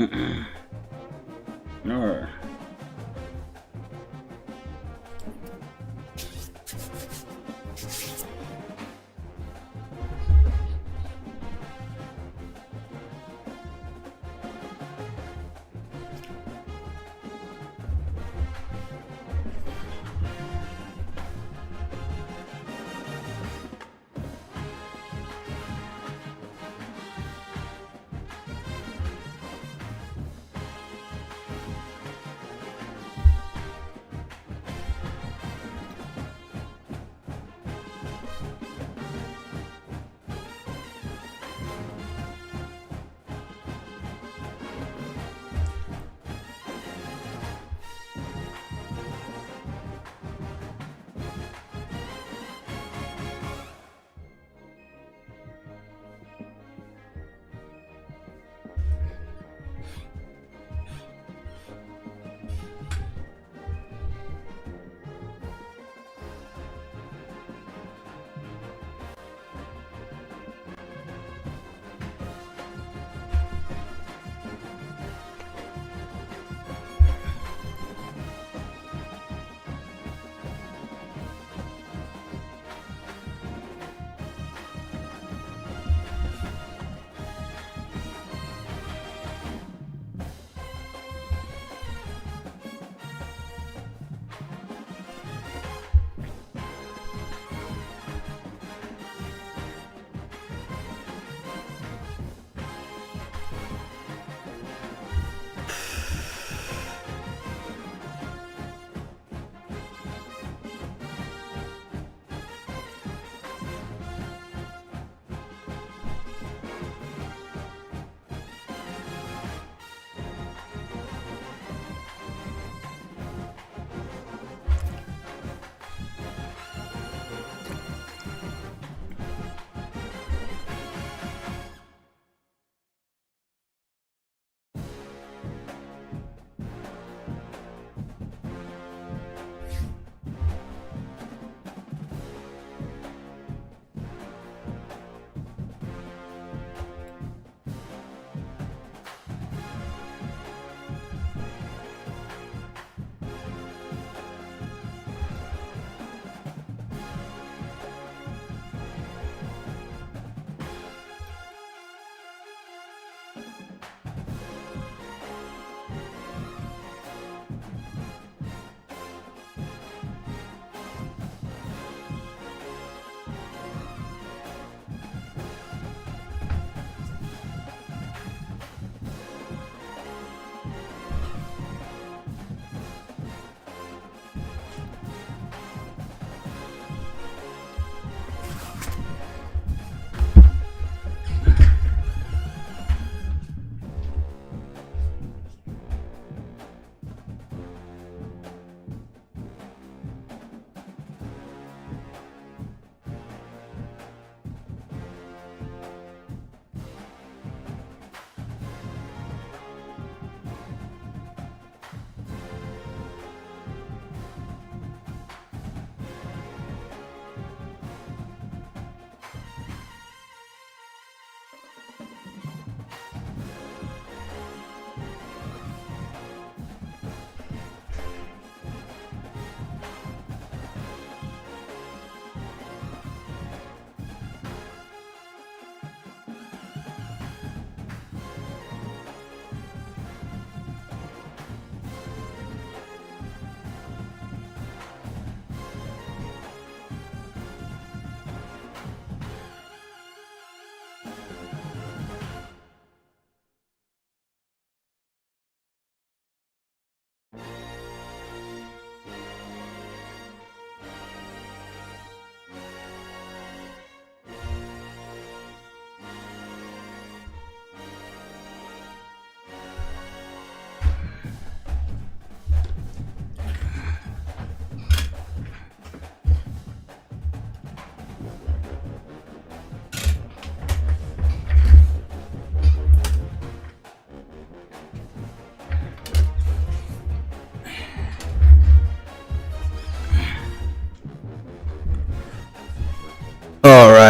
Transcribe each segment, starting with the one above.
Alright.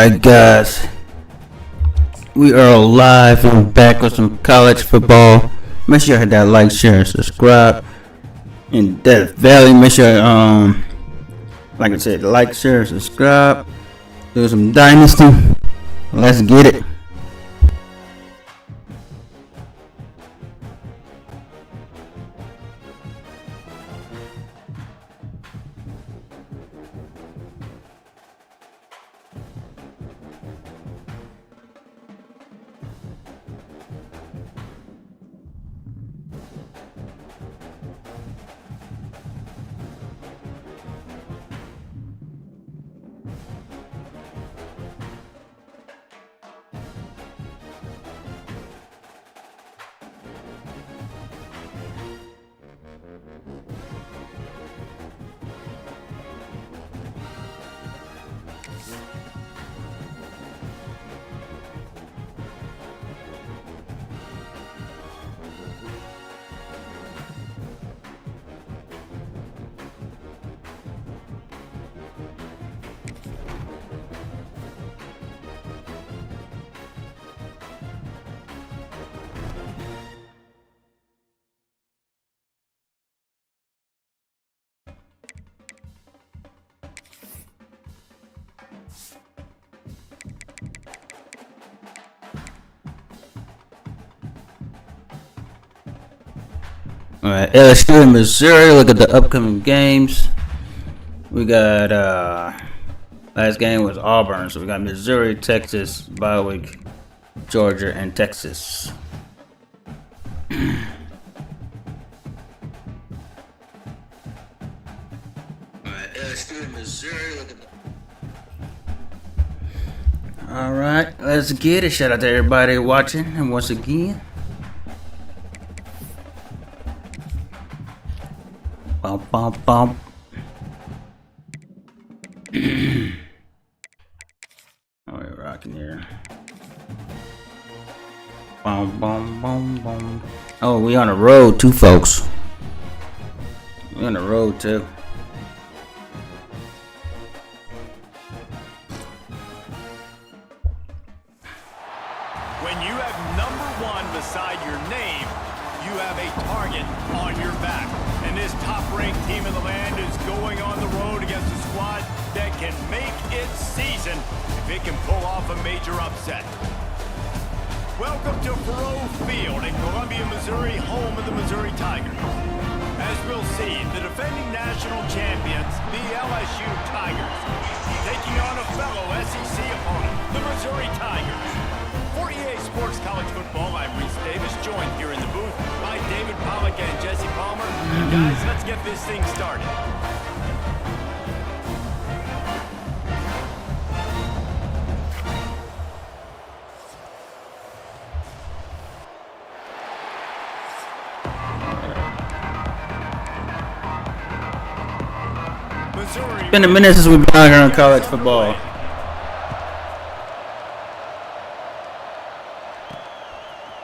Alright guys, we are live and back with some college football Make sure you hit that like, share, and subscribe. And Death Valley, make sure like I said, like, share, subscribe. Do some Dynasty. Let's get it. Alright, LSU and Missouri. Look at the upcoming games. We got last game was Auburn, so we got Missouri, Texas, bye week, Georgia, and Texas. Alright, LSU and Missouri. Look at the Alright, let's get it. Shout out to everybody watching, and once again, bum bum bum. Oh, we're rocking here. Bum bum bum bum. Oh, we on the road too, folks. We on the road too. When you have number one beside your name, you have a target on your back. And this top-ranked team in the land is going on the road against a squad that can make its season if it can pull off a major upset. Welcome to Faurot Field in Columbia, Missouri, home of the Missouri Tigers. As we'll see, the defending national champions, the LSU Tigers, taking on a fellow SEC opponent, the Missouri Tigers. For EA Sports College Football, I'm Reese Davis, joined here in the booth by David Pollack and Jesse Palmer. Guys, let's get this thing started. Missouri. It's been a minute since we've been out here on college football.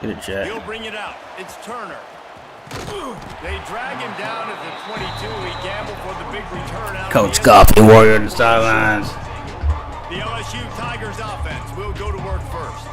Get it, Jack. He'll bring it out. It's Turner. They drag him down at the 22. He gambled for the big return out. Coach Coffee Warrior on the sidelines. The LSU Tigers offense will go to work first.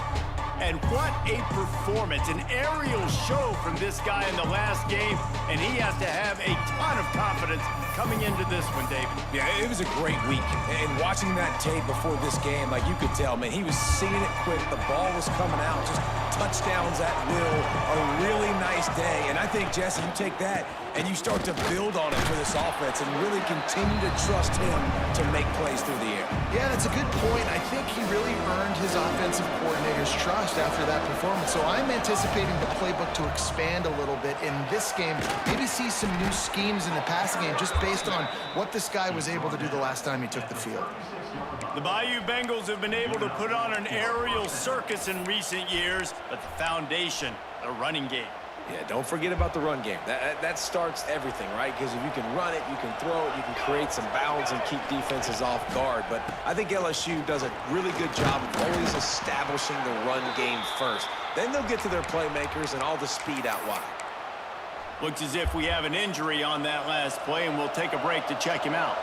And what a performance, an aerial show from this guy in the last game, and he has to have a ton of confidence coming into this one, David. Yeah, it was a great week, and watching that tape before this game, like you could tell, man, he was seeing it quick, the ball was coming out, just touchdowns at will, a really nice day, and I think, Jesse, you take that and you start to build on it for this offense and really continue to trust him to make plays through the air. Yeah, that's a good point. I think he really earned his offensive coordinator's trust after that performance. So I'm anticipating the playbook to expand a little bit in this game. Maybe see some new schemes in the passing game just based on what this guy was able to do the last time he took the field. The Bayou Bengals have been able to put on an aerial circus in recent years, but the foundation, the running game. Yeah, don't forget about the run game. That starts everything, right? Because if you can run it, you can throw it, you can create some bounds and keep defenses off guard. But I think LSU does a really good job of always establishing the run game first. Then they'll get to their playmakers and all the speed out wide. Looks as if we have an injury on that last play, and we'll take a break to check him out.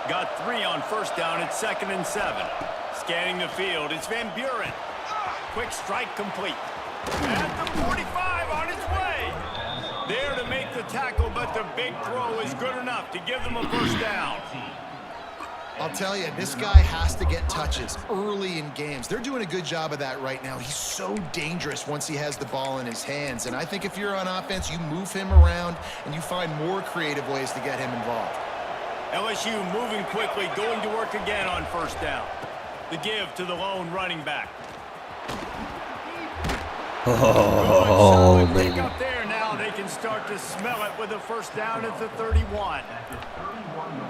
Got 3 on first down. It's 2nd and 7. Scanning the field, it's Van Buren. Quick strike complete. At the 45 on his way. There to make the tackle, but the big throw is good enough to give them a first down. I'll tell you, this guy has to get touches early in games. They're doing a good job of that right now. He's so dangerous once he has the ball in his hands. And I think if you're on offense, you move him around and you find more creative ways to get him involved. LSU moving quickly, going to work again on first down. The give to the lone running back. Oh, Pick baby. up there now. They can start to smell it with a first down at the 31.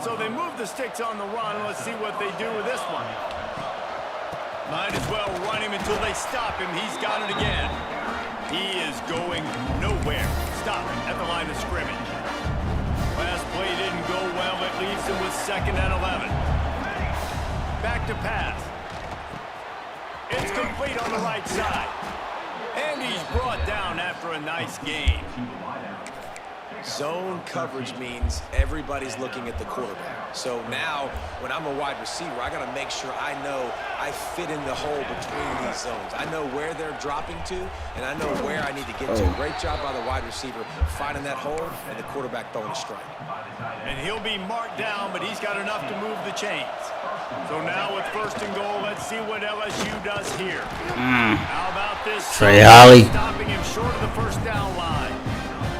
So they move the sticks on the run. Let's see what they do with this one. Might as well run him until they stop him. He's got it again. He is going nowhere. Stop at the line of scrimmage. Last play didn't go well. It leaves him with 2nd and 11. Back to pass. It's complete on the right side. And he's brought down after a nice game. Zone coverage means everybody's looking at the quarterback. So now, when I'm a wide receiver, I got to make sure I know I fit in the hole between these zones. I know where they're dropping to, and I know where I need to get to. Great job by the wide receiver finding that hole, and the quarterback throwing a strike. And he'll be marked down, but he's got enough to move the chains. So now with 1st and goal, let's see what LSU does here. How about this? Trey Holly. Stopping him short of the first down line.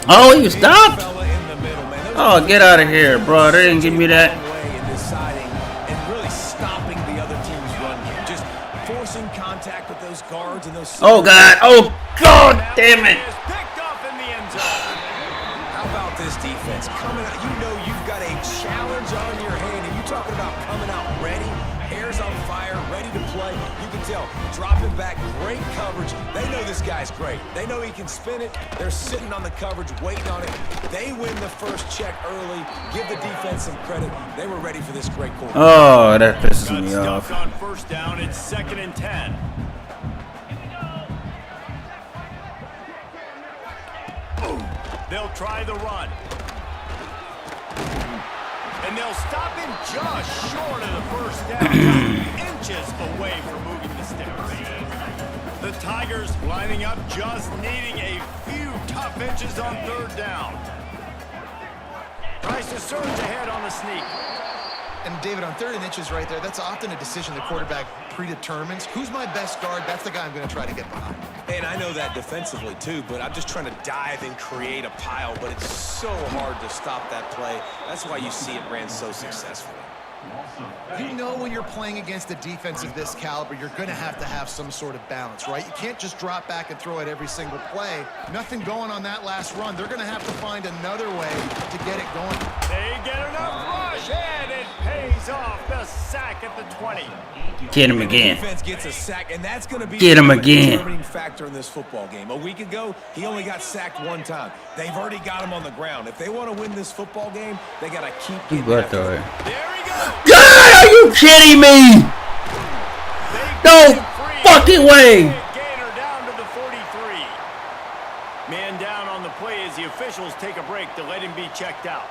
Oh, you stopped? Fella in the middle, man. Oh, get out of here, bro. They didn't give me that. Way in deciding and really stopping the other team's run game. Just forcing contact with those guards and those. Oh, God. Oh, God damn it. Is picked off in the end zone. How about this defense coming out? You know you've got a challenge on your hand, and you talking about coming out ready, hair's on fire, ready to play. You can tell, dropping back, great coverage. They know this guy's great. They know he can spin it. They're sitting on the coverage, waiting on it. They win the first check early. Give the defense some credit. They were ready for this great quarter. Oh, that pisses Got me stuffed off. on first down. It's 2nd and 10. They'll try the run. And they'll stop him just short of the first down. Inches away from moving the sticks. The Tigers lining up, just needing a few tough inches on 3rd down. Tries to surge ahead on the sneak. And David, on 3rd and inches right there, that's often a decision the quarterback predetermines. Who's my best guard? That's the guy I'm going to try to get behind. And I know that defensively too, but I'm just trying to dive and create a pile, but it's so hard to stop that play. That's why you see it ran so successfully. You know when you're playing against a defense of this caliber, you're going to have some sort of balance, right? You can't just drop back and throw it every single play. Nothing going on that last run. They're going to have to find another way to get it going. They get enough rush, and it pays off. The sack at the 20. Get him again. Defense gets a sack, and that's going to be Get him the again. determining factor in this football game. A week ago, he only got sacked 1 time. They've already got him on the ground. If they want to win this football game, they got to keep You getting got after to it. it. There he goes. God, are you kidding me? No fucking way. Gainer down to the 43. Man down on the play as the officials take a break to let him be checked out.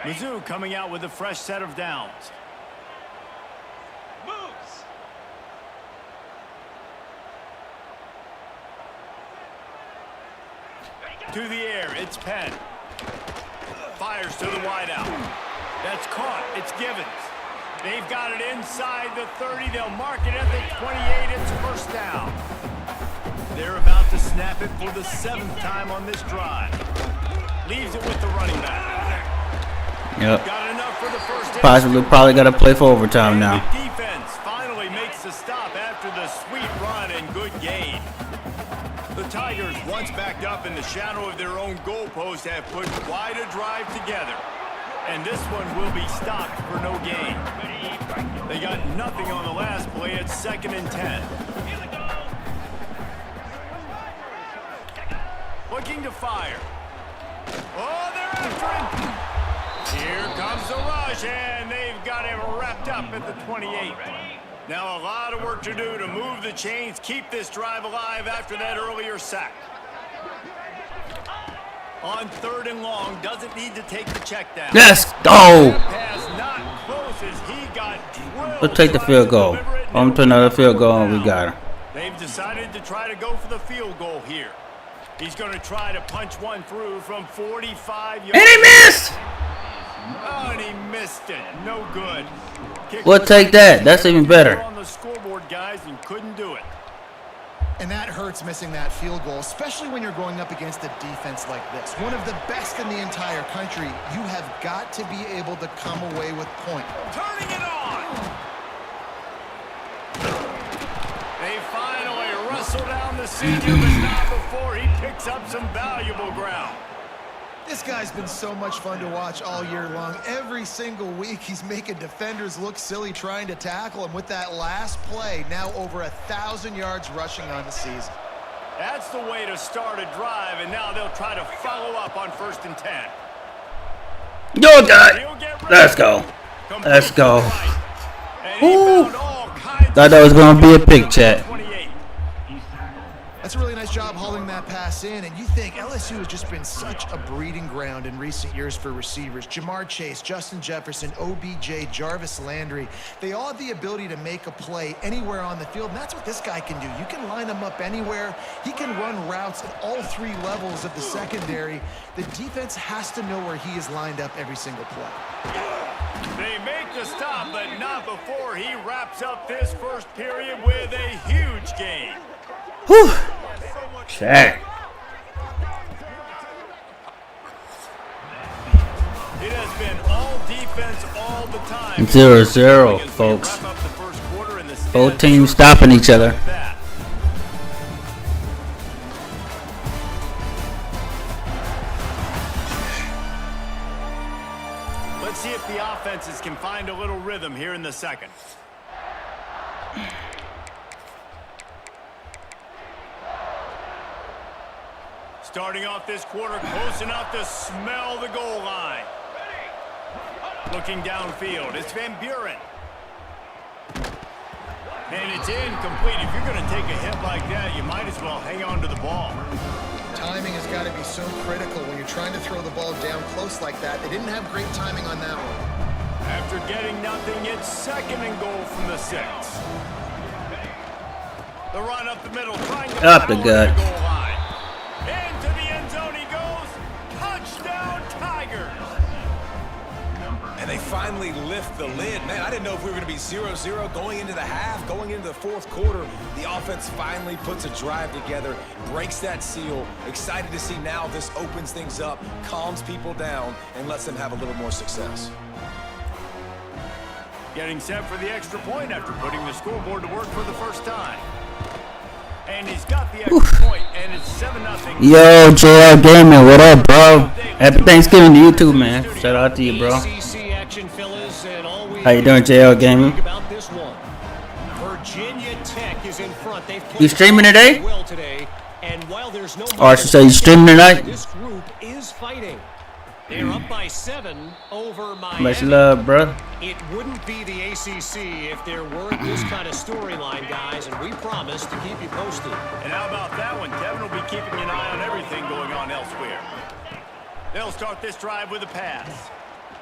Mizzou coming out with a fresh set of downs. To the air, it's Penn. Fires to the wideout. That's caught. It's Givens. They've got it inside the 30. They'll mark it at the 28. It's first down. They're about to snap it for the 7th time on this drive. Leaves it with the running back. Yep. Got enough for the first down. Possibly probably got to play for overtime now. The defense finally makes the stop after the sweet run and good gain. The Tigers, once backed up in the shadow of their own goalpost, have put quite a drive together. And this one will be stopped for no gain. They got nothing on the last play. It's 2nd and 10. Looking to fire. Oh, they're after him. Here comes the rush, and they've got him wrapped up at the 28. Now a lot of work to do to move the chains, keep this drive alive after that earlier sack. On 3rd and long, doesn't need to take the check down. Let's go. Pass not close as he got drilled. Let's take the field goal. Home to another field goal, and we got him. They've decided to try to go for the field goal here. He's going to try to punch one through from 45 yards. And he missed! Oh, and he missed it. No good. We'll take that. That's even better. On the scoreboard, guys, and couldn't do it. And that hurts missing that field goal, especially when you're going up against a defense like this. One of the best in the entire country. You have got to be able to come away with points. Turning it on. They finally wrestle down the senior, but not before he picks up some valuable ground. This guy's been so much fun to watch all year long. Every single week, he's making defenders look silly trying to tackle him. With that last play, now over 1,000 yards rushing on the season. That's the way to start a drive, and now they'll try to follow up on 1st and 10. Yo, guy. Let's go. Let's go. Ooh. Thought that was going to be a pick, chat. That's a really nice job hauling that pass in, and you think LSU has just been such a breeding ground in recent years for receivers. Jamar Chase, Justin Jefferson, OBJ, Jarvis Landry, they all have the ability to make a play anywhere on the field, and that's what this guy can do. You can line him up anywhere. He can run routes at all 3 levels of the secondary. The defense has to know where he is lined up every single play. They make the stop, but not before he wraps up this first period with a huge gain. Whew. Check. It has been all defense all the time. 0-0, folks. Both teams stopping each other. Let's see if the offenses can find a little rhythm here in the second. Starting off this quarter close enough to smell the goal line. Looking downfield, it's Van Buren. And it's incomplete. If you're going to take a hit like that, you might as well hang on to the ball. Timing has got to be so critical when you're trying to throw the ball down close like that. They didn't have great timing on that one. After getting nothing, it's 2nd and goal from the 6. The run up the middle, trying to up the gut. Goal line. Into the end zone he goes. Touchdown, Tigers. And they finally lift the lid. Man, I didn't know if we were going to be 0-0 going into the half, going into the 4th quarter. The offense finally puts a drive together, breaks that seal. Excited to see now this opens things up, calms people down, and lets them have a little more success. Getting set for the extra point after putting the scoreboard to work for the first time. And he's got the extra point, and it's 7-0. Yo, JL Gaming, what up, bro? Happy Thanksgiving to you too, man. Shout out to you, bro. How you doing, JL Gaming? Virginia Tech is in front. You streaming today? Well today, and while there's no Or I should say you streaming tonight? This group is fighting. They're up by 7 over Miami. Much love, bro. It wouldn't be the ACC if there weren't this kind of storyline, guys, and we promise to keep you posted. And how about that one? Kevin will be keeping an eye on everything going on elsewhere. They'll start this drive with a pass.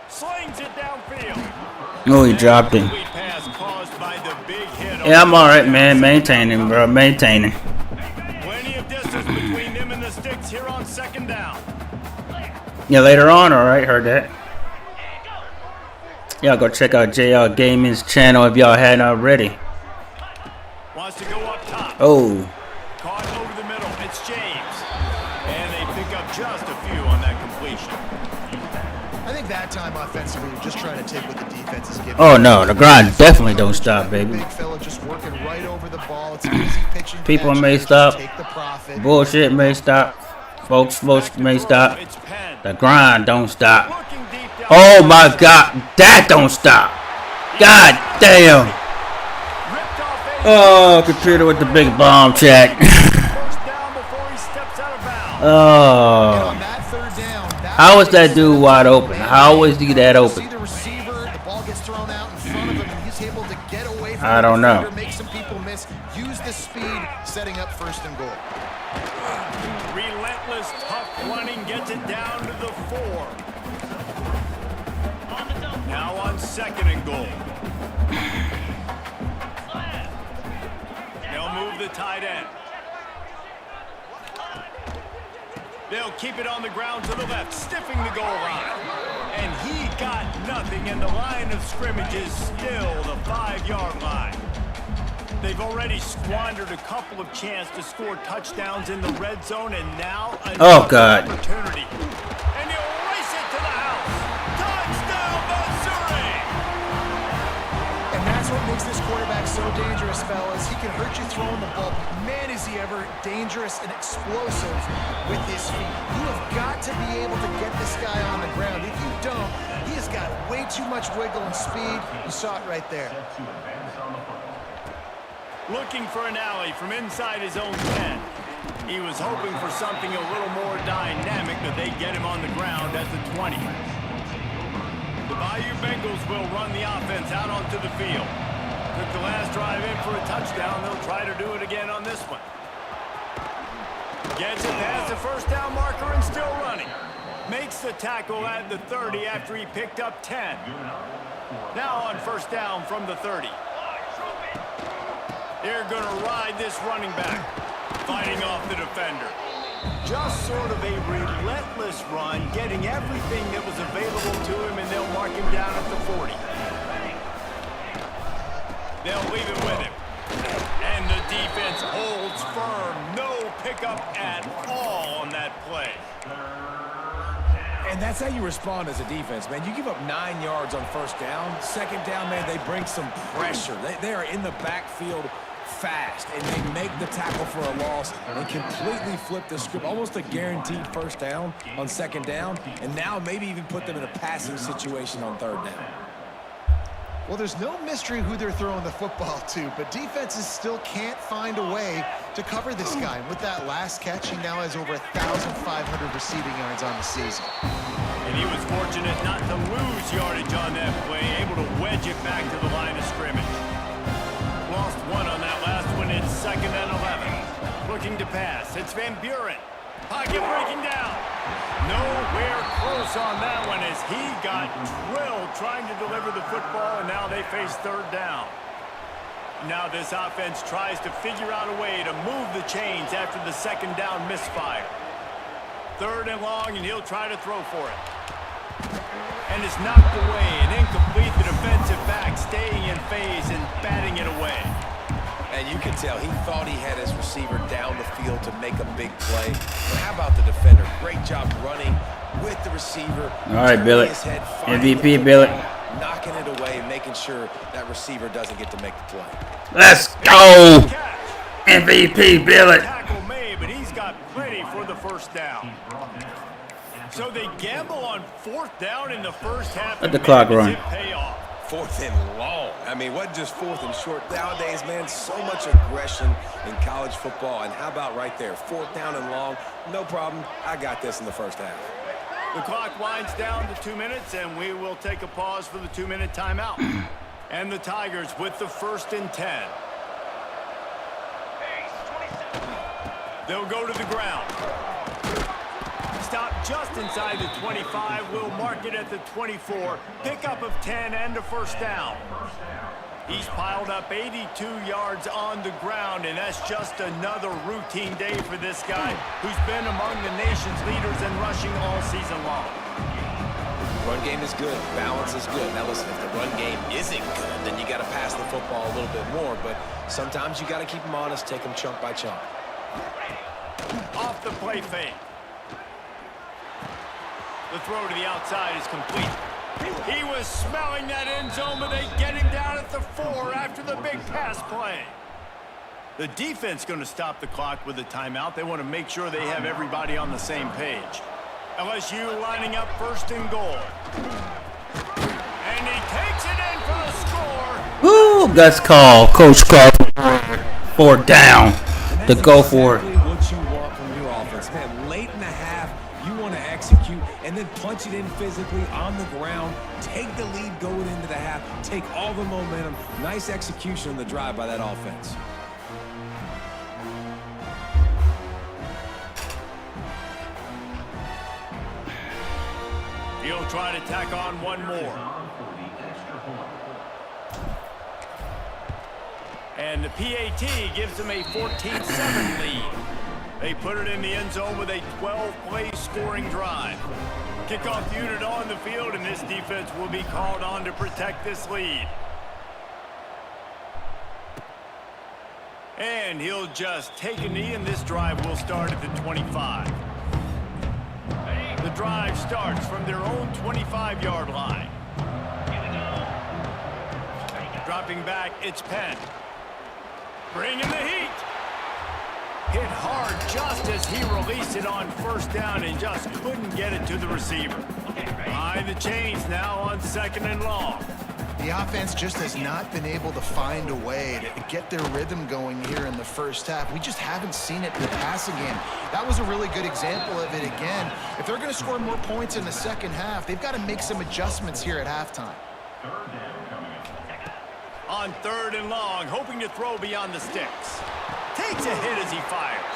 Slings it downfield. Oh, he dropped it. Pass caused by the big hit. Yeah, I'm all right, man. Maintaining, bro. Maintaining. Plenty of distance between them and the sticks here on 2nd down. Yeah, later on, all right. Heard that. Y'all go check out JL Gaming's channel if y'all hadn't already. Wants to go up top. Oh. Caught over the middle. It's James. And they pick up just a few on that completion. I think that time offensively, you're just trying to take what the defense is giving. Oh no, the grind definitely don't stop, baby. Big fella just working right over the ball. It's easy pitching. People catch, may just stop. Take the profit. Bullshit may stop. Folks may stop. The grind don't stop. Oh my God, that don't stop. God damn. Oh, computer with the big bomb check. Oh. How is that dude wide open? How is he that open? I don't know. Make some people miss. Use the speed, setting up 1st and goal. Relentless, tough running gets it down to the 4. Now on 2nd and goal. They'll move the tight end. They'll keep it on the ground to the left, stiffing the goal line. And he got nothing, and the line of scrimmage is still the 5-yard line. They've already squandered a couple of chances to score touchdowns in the red zone, and now Oh, God. opportunity. And he'll race it to the house. Touchdown, Missouri! And that's what makes this quarterback so dangerous, fellas. He can hurt you throwing the ball. Man, is he ever dangerous and explosive with his feet. You have got to be able to get this guy on the ground. If you don't, he has got way too much wiggle and speed. You saw it right there. Looking for an alley from inside his own 10. He was hoping for something a little more dynamic, but they get him on the ground at the 20. The Bayou Bengals will run the offense out onto the field. Took the last drive in for a touchdown. They'll try to do it again on this one. Gets it past the first down marker and still running. Makes the tackle at the 30 after he picked up 10. Now on 1st down from the 30. They're going to ride this running back, fighting off the defender. Just sort of a relentless run, getting everything that was available to him, and they'll mark him down at the 40. They'll leave it with him. And the defense holds firm. No pickup at all on that play. And that's how you respond as a defense, man. You give up 9 yards on 1st down. 2nd down, man, they bring some pressure. They are in the backfield fast, and they make the tackle for a loss and completely flip the script. Almost a guaranteed 1st down on 2nd down, and now maybe even put them in a passing situation on 3rd down. Well, there's no mystery who they're throwing the football to, but defenses still can't find a way to cover this guy. And with that last catch, he now has over 1,500 receiving yards on the season. And he was fortunate not to lose yardage on that play, able to wedge it back to the line of scrimmage. Lost 1 on that last one. It's 2nd and 11. Looking to pass. It's Van Buren. Pocket breaking down. Nowhere close on that one as he got drilled trying to deliver the football, and now they face 3rd down. Now this offense tries to figure out a way to move the chains after the 2nd down misfire. 3rd and long, and he'll try to throw for it. And it's knocked away and incomplete. The defensive back staying in phase and batting it away. And you can tell he thought he had his receiver down the field to make a big play. But how about the defender? Great job running with the receiver. All right, Billy. His head, MVP, Billy. knocking it away, making sure that receiver doesn't get to make the play. Let's go! MVP, Billy. Tackle made, but he's got plenty for the 1st down. So they gamble on 4th down in the first half. Let the clock run. Pay off. 4th and long. I mean, wasn't just 4th and short. Nowadays, man, so much aggression in college football. And how about right there? 4th down and long. No problem. I got this in the first half. The clock winds down to 2 minutes, and we will take a pause for the 2-minute timeout. And the Tigers with the 1st and 10. They'll go to the ground. Stop just inside the 25. We'll mark it at the 24. Pickup of 10 and a 1st down. He's piled up 82 yards on the ground, and that's just another routine day for this guy who's been among the nation's leaders in rushing all season long. Run game is good. Balance is good. Now listen, if the run game isn't good, then you got to pass the football a little bit more. But sometimes you got to keep them honest, take them chunk by chunk. Off the play fake. The throw to the outside is complete. He was smelling that end zone, but they get him down at the 4 after the big pass play. The defense going to stop the clock with a timeout. They want to make sure they have everybody on the same page. LSU lining up 1st and goal. And he takes it in for the score. Woo, that's called. Coach called 4th down to go for it. What you want from your offense, man. Late in the half, you want to execute and then punch it in physically on the ground. Take the lead going into the half. Take all the momentum. Nice execution on the drive by that offense. He'll try to tack on one more. And the PAT gives them a 14-7 lead. They put it in the end zone with a 12-play scoring drive. Kickoff unit on the field, and this defense will be called on to protect this lead. And he'll just take a knee, and this drive will start at the 25. The drive starts from their own 25-yard line. Dropping back, it's Penn. Bringing the heat. Hit hard just as he released it on first down and just couldn't get it to the receiver. Behind the chains now on 2nd and long. The offense just has not been able to find a way to get their rhythm going here in the first half. We just haven't seen it in the passing game. That was a really good example of it again. If they're going to score more points in the second half, they've got to make some adjustments here at halftime. On 3rd and long, hoping to throw beyond the sticks. Takes a hit as he fires.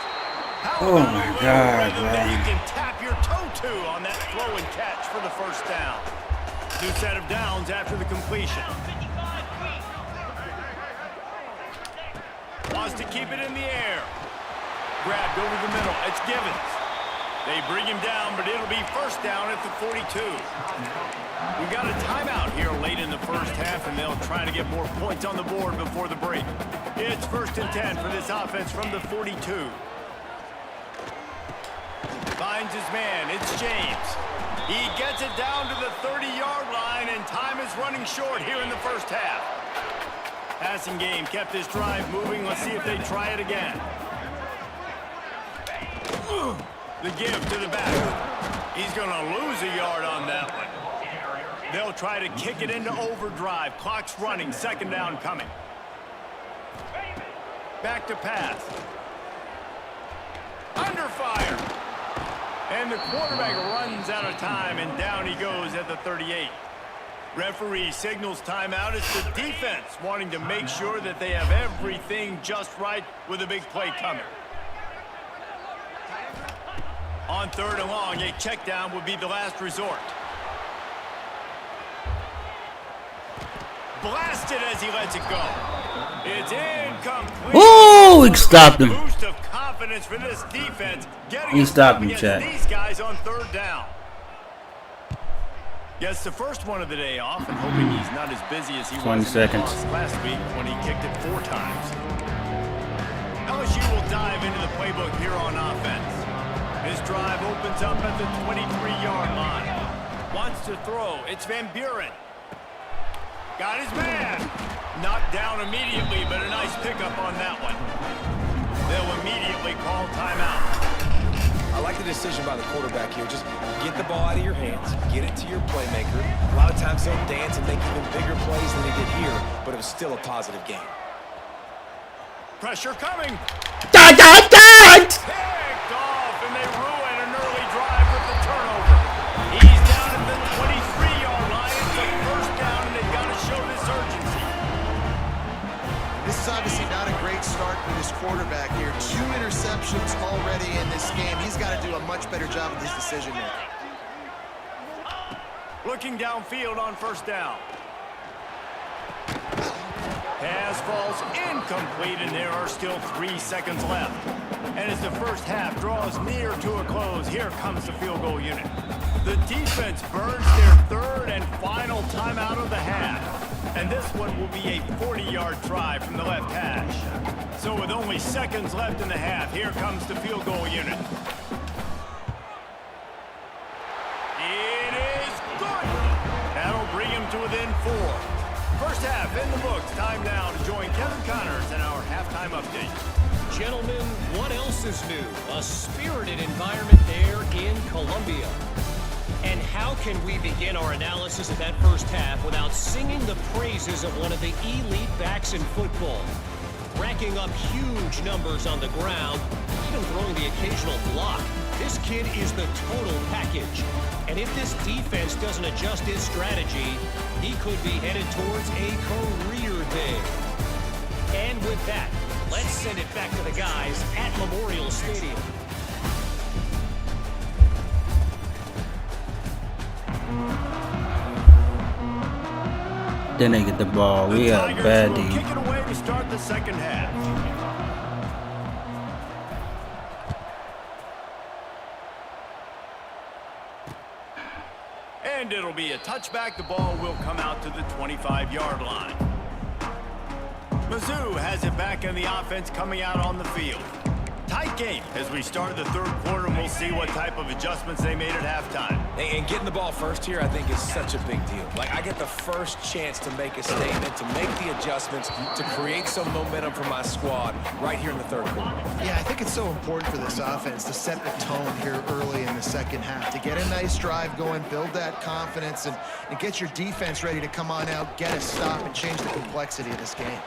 How Oh about my a little God, rhythm that man. you can tap your toe to on that throw and catch for the first down. New set of downs after the completion. Wants to keep it in the air. Grabbed over the middle. It's Givens. They bring him down, but it'll be first down at the 42. We've got a timeout here late in the first half, and they'll try to get more points on the board before the break. It's 1st and 10 for this offense from the 42. Finds his man. It's James. He gets it down to the 30-yard line, and time is running short here in the first half. Passing game kept this drive moving. Let's see if they try it again. The give to the back. He's going to lose a yard on that one. They'll try to kick it into overdrive. Clock's running. 2nd down coming. Back to pass. Under fire. And the quarterback runs out of time, and down he goes at the 38. Referee signals timeout. It's the defense wanting to make sure that they have everything just right with a big play coming. On 3rd and long, a check down would be the last resort. Blasted as he lets it go. It's incomplete. Ooh, he stopped him. Boost of confidence for this defense. He stopped him, against Chad. these guys on 3rd down. Gets the first one of the day off, and hoping he's not as busy as he 20 was in the seconds. loss last week when he kicked it 4 times. LSU will dive into the playbook here on offense. His drive opens up at the 23-yard line. Wants to throw. It's Van Buren. Got his man. Knocked down immediately, but a nice pickup on that one. They'll immediately call timeout. I like the decision by the quarterback here. Just get the ball out of your hands, get it to your playmaker. A lot of times they'll dance and make even bigger plays than they did here, but it was still a positive game. Pressure coming. Dot, dot, dot! Picked off, and they ruin an early drive with the turnover. He's down at the 23-yard line. It's a first down, and they've got to show this urgency. This is obviously not a great start for this quarterback here. 2 interceptions already in this game. He's got to do a much better job of his decision-making. Looking downfield on first down. Pass falls incomplete, and there are still 3 seconds left. And as the first half draws near to a close, here comes the field goal unit. The defense burns their 3rd and final timeout of the half. And this one will be a 40-yard try from the left hash. So with only seconds left in the half, here comes the field goal unit. It is good. That'll bring him to within 4. First half in the books. Time now to join Kevin Connors in our halftime update. Gentlemen, what else is new? A spirited environment there in Columbia. And how can we begin our analysis of that first half without singing the praises of one of the elite backs in football? Racking up huge numbers on the ground, even throwing the occasional block. This kid is the total package. And if this defense doesn't adjust his strategy, he could be headed towards a career day. And with that, let's send it back to the guys at Memorial Stadium. Then they get the ball. We The got a Tigers bad will D. kick it away to start the second half. And it'll be a touchback. The ball will come out to the 25-yard line. Mizzou has it back in the offense coming out on the field. Tight game as we start the third quarter, and we'll see what type of adjustments they made at halftime. And getting the ball first here, I think, is such a big deal. Like, I get the first chance to make a statement, to make the adjustments, to create some momentum for my squad right here in the third quarter. Yeah, I think it's so important for this offense to set the tone here early in the second half, to get a nice drive going, build that confidence, and get your defense ready to come on out, get a stop, and change the complexity of this game.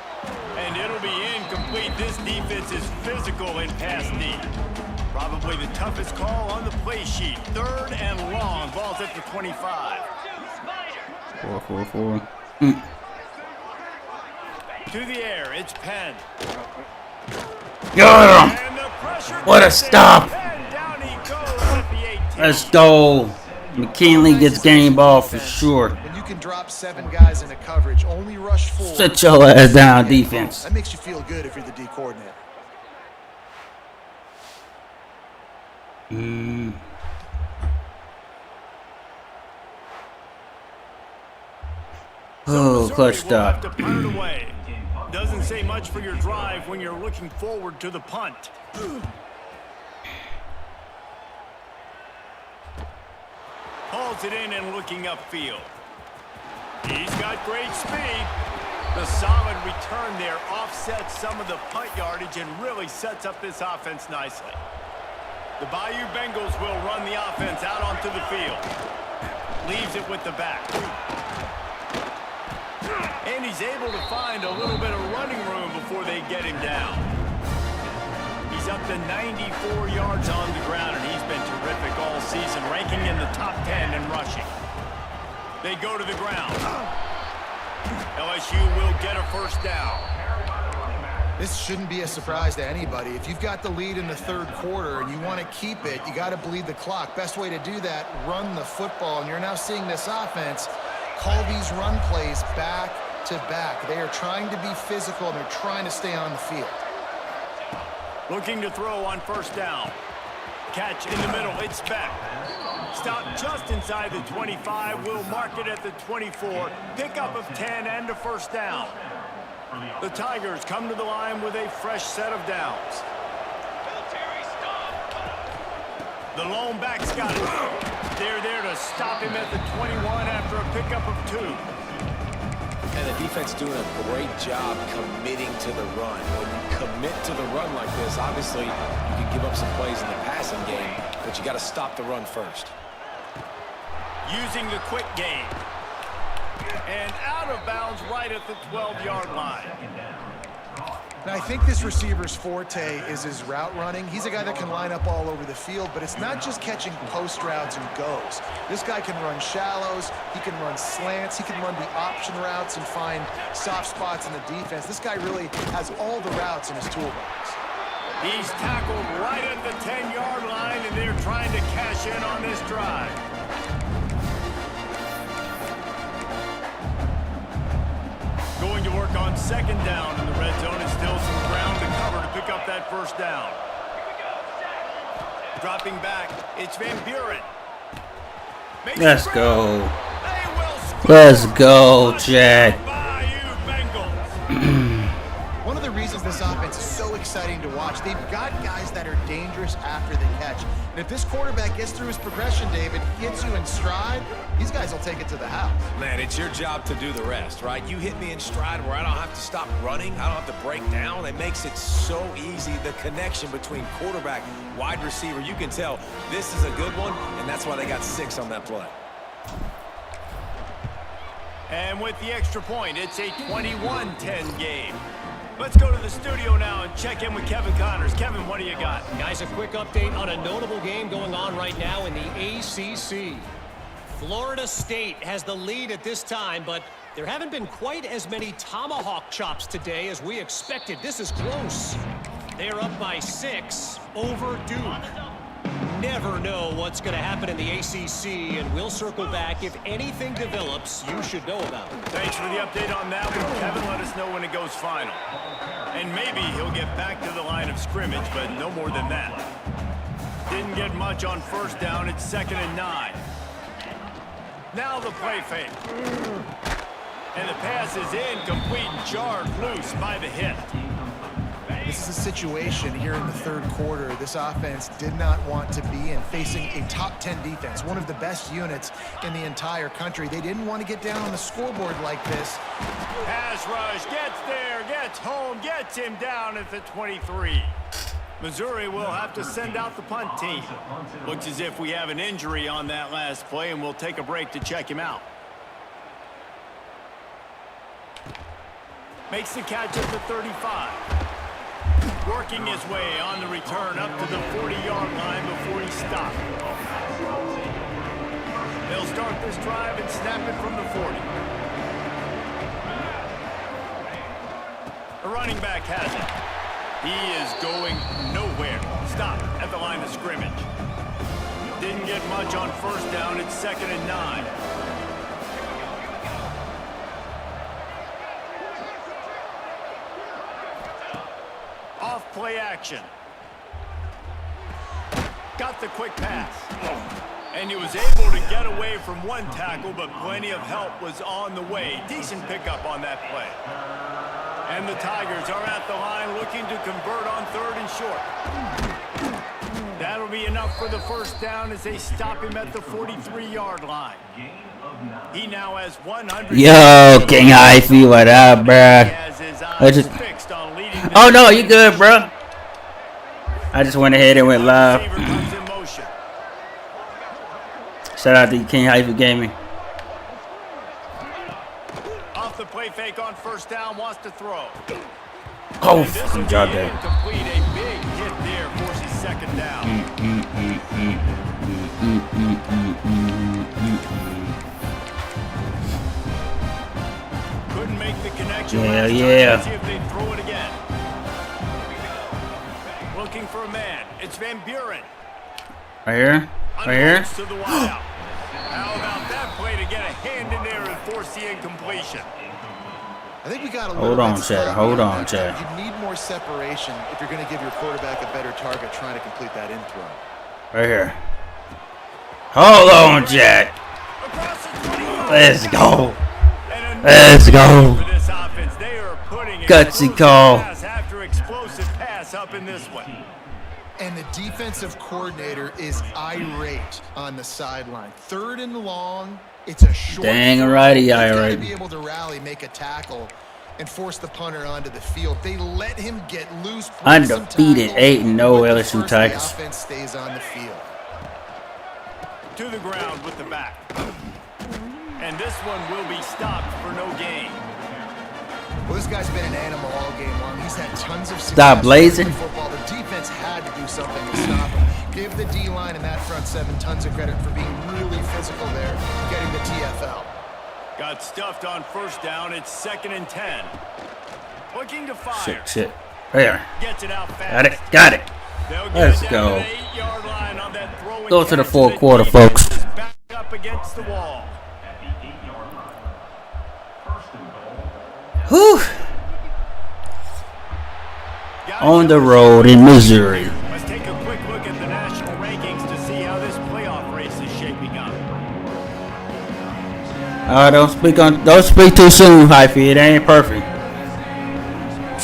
And it'll be incomplete. This defense is physical in pass D. Probably the toughest call on the play sheet. Third and long. Ball's at the 25. 4-4-4. To the air, it's Penn. Got him! And the pressure What a gets in. stop. Penn, down he goes at the 18. Let's go. McKinley gets game ball for sure. When you can drop 7 guys into coverage, only rush 4. Sit your ass down, defense. That makes you feel good if you're the D coordinator. Oh, Missouri clutch will have stop. to punt it away. Doesn't say much for your drive when you're looking forward to the punt. Hauls it in and looking upfield. He's got great speed. The solid return there offsets some of the punt yardage and really sets up this offense nicely. The Bayou Bengals will run the offense out onto the field. Leaves it with the back. And he's able to find a little bit of running room before they get him down. He's up to 94 yards on the ground, and he's been terrific all season, ranking in the top 10 in rushing. They go to the ground. LSU will get a first down. This shouldn't be a surprise to anybody. If you've got the lead in the third quarter and you want to keep it, you got to bleed the clock. Best way to do that, run the football. And you're now seeing this offense call these run plays back to back. They are trying to be physical, and they're trying to stay on the field. Looking to throw on first down. Catch in the middle. It's back. Stop just inside the 25. We'll mark it at the 24. Pickup of 10 and a first down. The Tigers come to the line with a fresh set of downs. The lone back's got it. They're there to stop him at the 21 after a pickup of 2. And the defense doing a great job committing to the run. When you commit to the run like this, obviously you can give up some plays in the passing game, but you got to stop the run first. Using the quick game. And out of bounds right at the 12-yard line. Now, I think this receiver's forte is his route running. He's a guy that can line up all over the field, but it's not just catching post routes and goes. This guy can run shallows, he can run slants, he can run the option routes and find soft spots in the defense. This guy really has all the routes in his toolbox. He's tackled right at the 10-yard line, and they're trying to cash in on this drive. Going to work on second down in the red zone, and still some ground to cover to pick up that first down. Dropping back, it's Van Buren. Let's go. They will score. Let's go, Jack. Bayou Bengals. One of the reasons this offense is so exciting to watch, they've got guys that are dangerous after the catch. And if this quarterback gets through his progression, David, hits you in stride, these guys will take it to the house. Man, it's your job to do the rest, right? You hit me in stride where I don't have to stop running. I don't have to break down. It makes it so easy. The connection between quarterback, wide receiver, you can tell this is a good one, and that's why they got 6 on that play. And with the extra point, it's a 21-10 game. Let's go to the studio now and check in with Kevin Connors. Kevin, what do you got? Guys, a quick update on a notable game going on right now in the ACC. Florida State has the lead at this time, but there haven't been quite as many tomahawk chops today as we expected. This is close. They are up by 6 over Duke. never know what's going to happen in the ACC, and we'll circle back if anything develops you should know about. Thanks for the update on that one. Kevin, let us know when it goes final. And maybe he'll get back to the line of scrimmage, but no more than that. Didn't get much on first down. It's 2nd and 9. Now the play fake. And the pass is incomplete and jarred loose by the hit. This is a situation here in the third quarter this offense did not want to be in, facing a top 10 defense, one of the best units in the entire country. They didn't want to get down on the scoreboard like this. Pass rush, gets there, gets home, gets him down at the 23. Missouri will have to send out the punt team. Looks as if we have an injury on that last play, and we'll take a break to check him out. Makes the catch at the 35. Working his way on the return up to the 40-yard line before he stopped. They'll start this drive and snap it from the 40. The running back has it. He is going nowhere. Stop at the line of scrimmage. Didn't get much on first down. It's 2nd and 9. Off play action. Got the quick pass. And he was able to get away from one tackle, but plenty of help was on the way. Decent pickup on that play. And the Tigers are at the line looking to convert on 3rd and short. That'll be enough for the first down as they stop him at the 43-yard line. He now has 100. Yo, King Hyphy, what up, bruh? Oh no, you good, bro? I just went ahead and went live. Shout out to King Hyphy Gaming. Off the play fake on first down, wants to throw. Oh, fucking job there. Incomplete, a big hit there, forces 2nd down. Couldn't make the connection. Yeah. Let's see if they throw it again. Looking for a man. It's Van Buren. Right here. Right here. To the wideout. How about that play to get a hand in there and force the incompletion? I think we got a Hold little on, bit Chad. slow. Hold on, Chad. You need more separation if you're going to give your quarterback a better target trying to complete that in throw. Right here. Hold on, Chad. Let's go. Let's go. For this offense, they are putting Gutsy call. pass after explosive pass up in this one. And the defensive coordinator is irate on the sideline. 3rd and long. It's a short. Dang righty, He's gotta irate. be able to rally, make a tackle, and force the punter onto the field. They let him get loose. Undefeated 8-0 LSU Tigers. The offense stays on the field. To the ground with the back. And this one will be stopped for no gain. Well, this guy's been an animal all game long. He's had tons of success. Stop blazing. In football. The defense had to do something to stop him. Give the D-line and that front 7 tons of credit for being really physical there, getting the TFL. Got stuffed on first down. It's 2nd and 10. Looking to fire. Shit. Right here. Gets it out fast. Got it. They'll get Let's it down go. to the 8-yard line on that throw and Go to the catch, fourth and quarter, defense folks. is back up against the wall. Whew. On the road in Missouri. Let's take a quick look at the national rankings to see how this playoff race is shaping up. Don't speak too soon, Hyphy. It ain't perfect.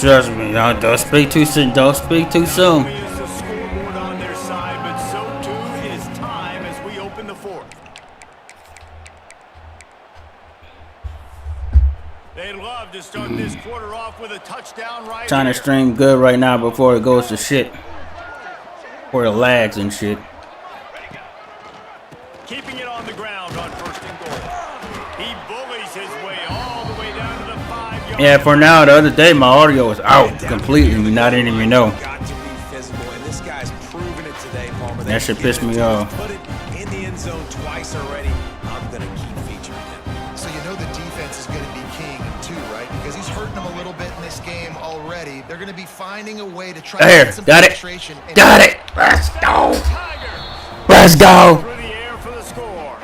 Trust me. Don't speak too soon. Don't speak too soon. Is the scoreboard on their side, but so too is time as we open the 4th. They'd love to start this quarter off with a touchdown right Trying to here. stream good right now before it goes to shit. Or it lags and shit. Keeping it on the ground on 1st and goal. He bullies his way all the way down to the 5-yard Yeah, for now, the other day my audio was out completely. And I didn't even know. Got to be physical, and this guy's proven it today, Palmer. That shit pissed me off. Put it in the end zone twice already. I'm gonna keep featuring him. So you know the defense is going to be king too, right? Because he's hurting them a little bit in this game already. They're going to be finding a way to try to There, get some got it. penetration. Got it. Let's go. Tigers Let's go. Through the air for the score.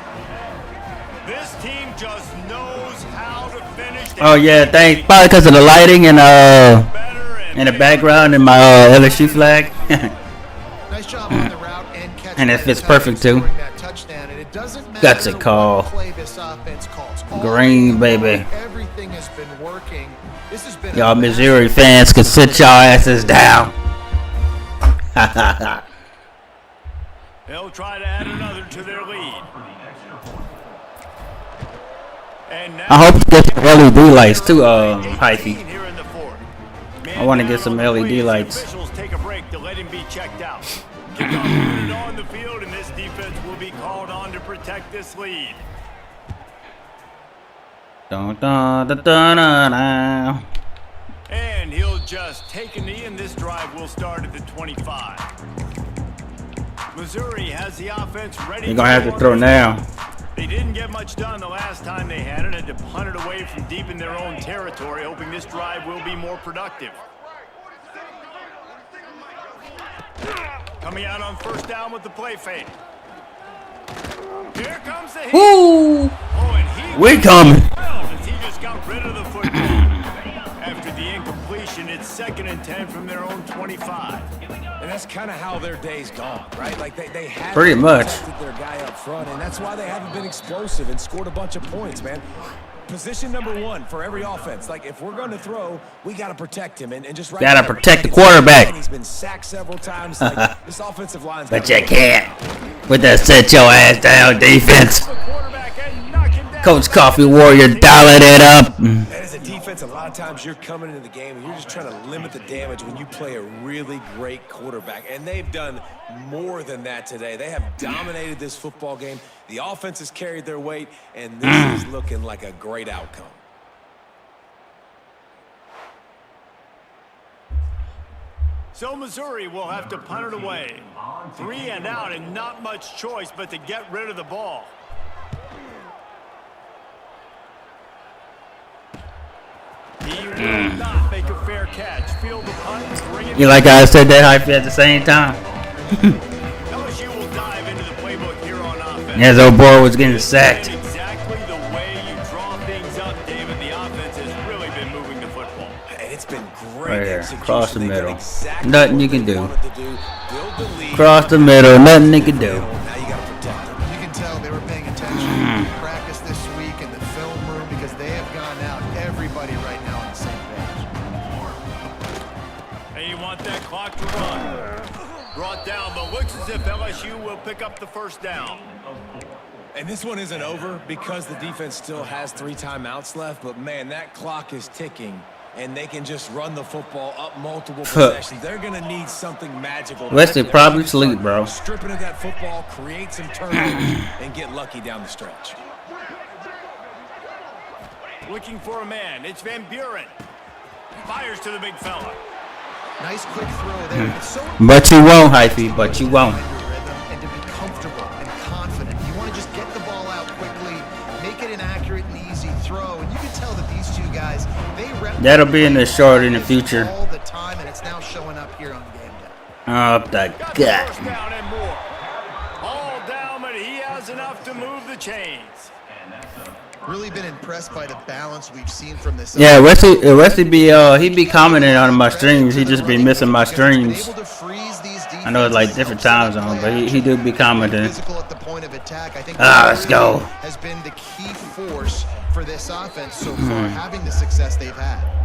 This team just knows how to finish. Oh yeah, thanks. Probably because of the lighting and Better in the background and my LSU flag. Nice job on the route and catch. And it fits perfect, too. That touchdown, and it doesn't matter That's a call. what play this offense calls. All Green, day long, baby. Everything has been working. This has been Y'all a Missouri fans can sit y'all asses down. They'll try to add another to their lead. And now I hope to get some LED lights too, Hyphy. here in the fourth. I wanna get some LED The lights. Officials take a break to let him be checked out. Kickoff unit on the field, and this defense will be called on to protect this lead. Dun, dun, dun, dun, dun, dun. And he'll just take a knee, and this drive will start at the 25. Missouri has the offense ready. You're gonna have to throw now. They didn't get much done the last time they had it, and to punt it away from deep in their own territory, hoping this drive will be more productive. Coming out on first down with the play fake. Here comes the heat. Woo! Oh, and he We coming. as he just got rid of the football. After the incompletion, it's 2nd and 10 from their own 25. And that's kind of how their day's gone, right? Like they haven't Pretty much. protected their guy up front, and that's why they haven't been explosive and scored a bunch of points, man. Position number one for every offense. Like, if we're going to throw, we got to protect him. And just right Gotta now, protect the it's- quarterback. He's been sacked several times. Like, this offensive line's But gotta you be- can't with that sit your ass down defense. The quarterback and knock him down. Coach Coffee Warrior dialing it up. And as a defense, a lot of times you're coming into the game and you're just trying to limit the damage when you play a really great quarterback. And they've done more than that today. They have dominated this football game. The offense has carried their weight, and this is looking like a great outcome. So Missouri will have to punt it away. 3 and out, and not much choice but to get rid of the ball. He will not make a fair catch. Field the punt, bring it You like I said that hype at the same time. LSU will dive into the playbook here on offense. As old boy was getting sacked. And exactly the way you draw things up, David, the offense has really been moving the football. And it's been great Right here, execution. across the They've done middle. exactly Nothing what you can they do. wanted to do. Build the lead. Across the middle, nothing they can do. Now you got to protect them. You can tell they were paying attention in practice this week in the film room because they have gone out. Everybody right now on the same page. And you want that clock to run. Brought down, but looks as if LSU will pick up the first down. And this one isn't over because the defense still has 3 timeouts left. But, man, that clock is ticking. And they can just run the football up multiple possessions. They're going to need something magical. to Wesley happen. probably sleep, bro. Stripping at that football, create some turnovers, and get lucky down the stretch. Looking for a man. It's Van Buren. Fires to the big fella. Nice quick throw there. It's so But you won't, Hyphy, but you won't. find your rhythm and to be comfortable and confident. You want to just get the ball out quickly, make it an accurate and easy throw. And you can tell that these two guys, they rep That'll be in the short in the future. all the time, and it's now showing up here on game day. Up the Got the gut. first down and more. All down, but he has enough to move the chains. Really been impressed by the balance we've seen from this. Yeah, Wesley be he be commenting on my streams. He just be missing my streams. I know it's like different time zone, but he do be commenting. Physical at the point of attack. I think Let's go. has been the key force for this offense so far, having the success they've had.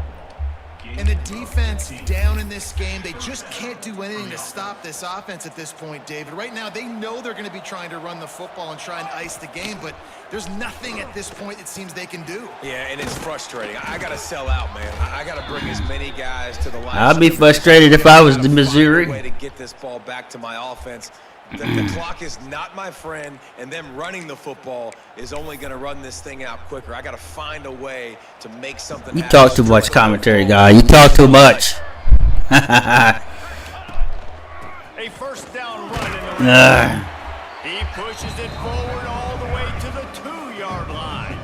And the defense down in this game, they just can't do anything to stop this offense at this point, David. Right now, they know they're going to be trying to run the football and try and ice the game, but there's nothing at this point it seems they can do. Yeah, and it's frustrating. I got to sell out, man. I got to bring as many guys to the line. I'd be frustrated if I was the Missouri. Way to get this ball back to my offense. The clock is not my friend, and them running the football is only going to run this thing out quicker. I got to find a way to make something You happen. talk too much commentary, guy. You talk too much. A first down run in the red. He pushes it forward all the way to the 2-yard line.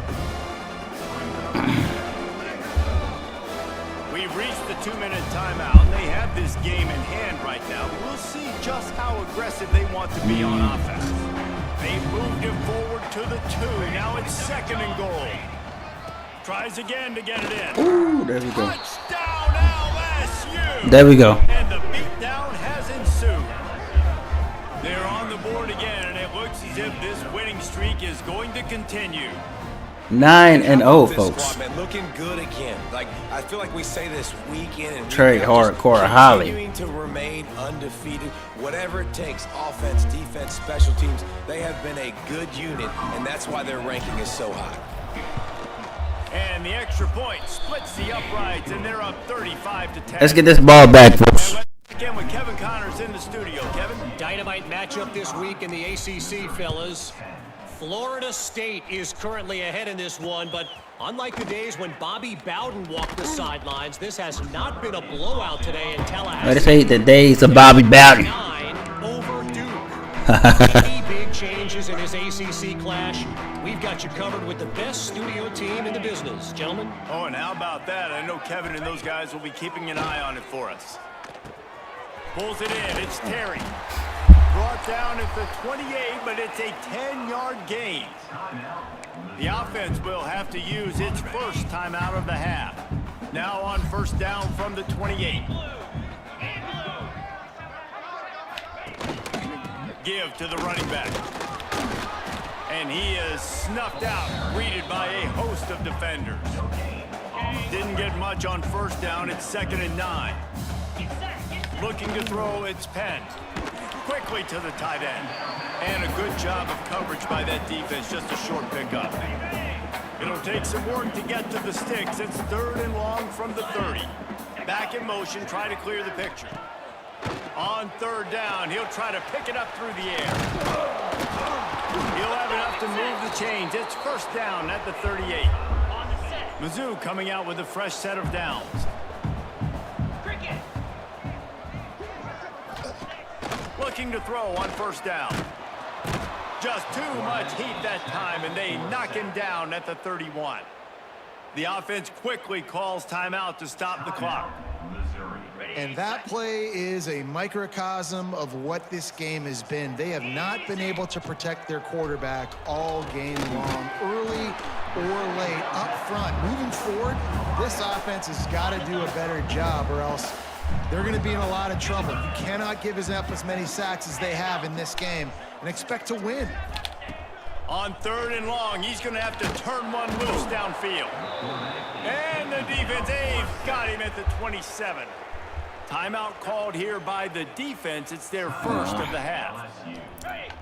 We've reached the 2-minute timeout, and they have this game in hand right now. We'll see just how aggressive they want to be on offense. They moved him forward to the 2. Now it's 2nd and goal. Tries again to get it in. Ooh, there we go. Touchdown LSU! There we go. And the beatdown has ensued. They're on the board again, and it looks as if this winning streak is going to continue. 9-0, This folks. squad, man, looking good again. Like, I feel like we say this week in and week Trey out, just Hardcore Holly. continuing to remain undefeated. Whatever it takes, offense, defense, special teams, they have been a good unit, and that's why their ranking is so high. And the extra point splits the uprights, and they're up 35-10. Let's get this ball back, folks. Again with Kevin Connors in the studio. Kevin? Dynamite matchup this week in the ACC, fellas. Florida State is currently ahead in this one, but unlike the days when Bobby Bowden walked the sidelines, this has not been a blowout today in Tallahassee. Let's say the days of Bobby Bowden. 9 over Duke. Any big changes in this ACC clash? We've got you covered with the best studio team in the business, gentlemen. Oh, and how about that? I know Kevin and those guys will be keeping an eye on it for us. Pulls it in. It's Terry. Brought down at the 28, but it's a 10-yard gain. The offense will have to use its first timeout of the half. Now on 1st down from the 28. Give to the running back. And he is snuffed out, greeted by a host of defenders. Didn't get much on 1st down. It's 2nd and 9. Looking to throw, it's Penn. Quickly to the tight end. And a good job of coverage by that defense, just a short pickup. It'll take some work to get to the sticks. It's 3rd and long from the 30. Back in motion, try to clear the picture. On 3rd down, he'll try to pick it up through the air. He'll have enough to move the chains. It's 1st down at the 38. Mizzou coming out with a fresh set of downs. Looking to throw on 1st down. Just too much heat that time, and they knock him down at the 31. The offense quickly calls timeout to stop the clock. And that play is a microcosm of what this game has been. They have not been able to protect their quarterback all game long, early or late, up front. Moving forward, this offense has got to do a better job, or else they're going to be in a lot of trouble. You cannot give us up as many sacks as they have in this game and expect to win. On 3rd and long, he's going to have to turn one loose downfield. And the defense, they've got him at the 27. Timeout called here by the defense. It's their first of the half.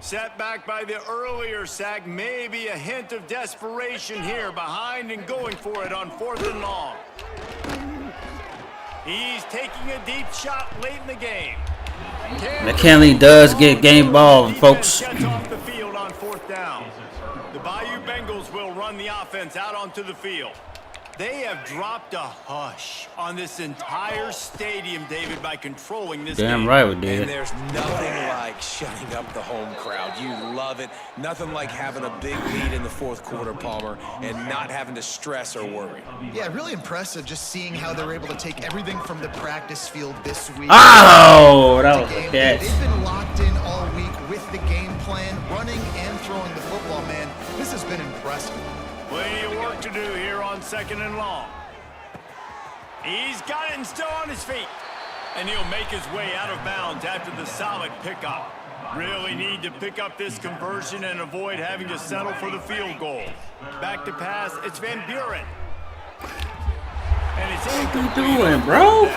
Set back by the earlier sack. Maybe a hint of desperation here, behind and going for it on 4th and long. He's taking a deep shot late in the game. McKinley does get game ball, folks. Gets off the field on 4th down. The Bayou Bengals will run the offense out onto the field. They have dropped a hush on this entire stadium, David, by controlling this Damn game. right we did. And there's nothing like shutting up the home crowd. You love it. Nothing like having a big lead in the 4th quarter, Palmer, and not having to stress or worry. Yeah, really impressive just seeing how they're able to take everything from the practice field this week. Oh, that was a Game. catch. They've been locked in all week with the game plan, running and throwing the football, man. This has been impressive. Plenty of work to do here on 2nd and long. He's got it and still on his feet. And he'll make his way out of bounds after the solid pickup. Really need to pick up this conversion and avoid having to settle for the field goal. Back to pass, it's Van Buren. And it's What you doing, bro?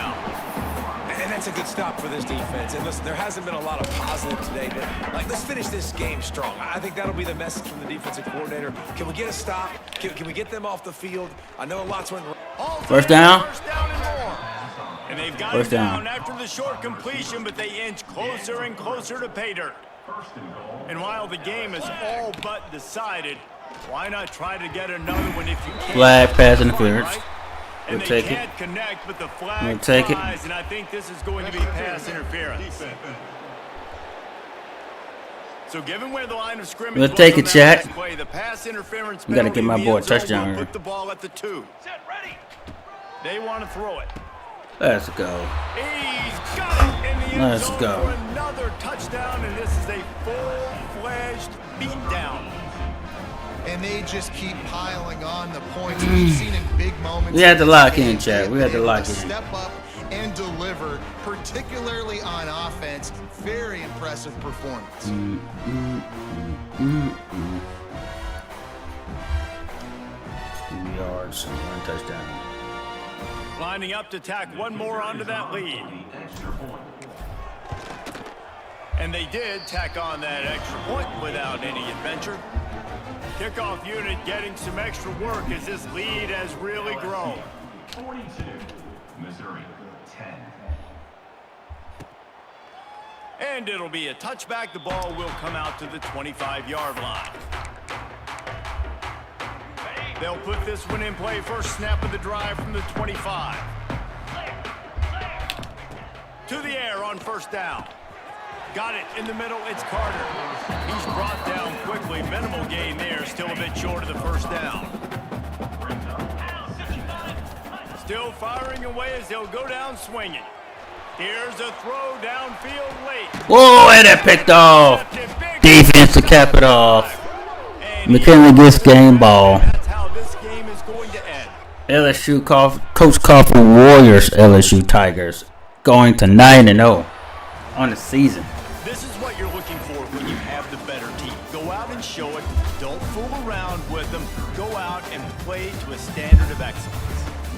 And that's a good stop for this defense. And listen, there hasn't been a lot of positive today, but let's finish this game strong. I think that'll be the message from the defensive coordinator. Can we get a stop? Can we get them off the field? I know lots went wrong. First down. First down and more. And they've got First it down. down after the short completion, but they inch closer and closer to pay dirt. And while the game is all but decided, why not try to get another one if you can? Flag pass interference. Right? And We'll they take it. can't connect, but the flag We'll take it. flies, and I think this is going to be pass interference. So given where the line of scrimmage We'll was take on it, that Chat. last play, the pass interference We gotta penalty get my in the boy a end zone touchdown will here. Put the ball at the 2. They want to throw it. Let's go. He's got it in the end Let's zone go. for another touchdown, and this is a full-fledged beatdown. And they just keep piling on the points we've seen in big moments. We had to in this lock in, game. Chad. We had to They've been lock able in. Step up and deliver, particularly on offense. Very impressive performance. 2 yards, 1 touchdown. Lining up to tack one more onto that lead. And they did tack on that extra point without any adventure. Kickoff unit getting some extra work as this lead has really grown. 42, Missouri, 10. And it'll be a touchback. The ball will come out to the 25-yard line. They'll put this one in play. First snap of the drive from the 25. To the air on first down. Got it in the middle. It's Carter. He's brought down quickly. Minimal gain there. Still a bit short of the first down. Still firing away as they'll go down swinging. Here's a throw downfield late. Whoa, and that picked off. Defense to cap it off. McKinley gets game ball. That's how this game is going to end. LSU Coach Coffee Warriors, LSU Tigers, going to 9-0 on the season. This is what you're looking for when you have the better team. Go out and show it. Don't fool around with them. Go out and play to a standard of excellence.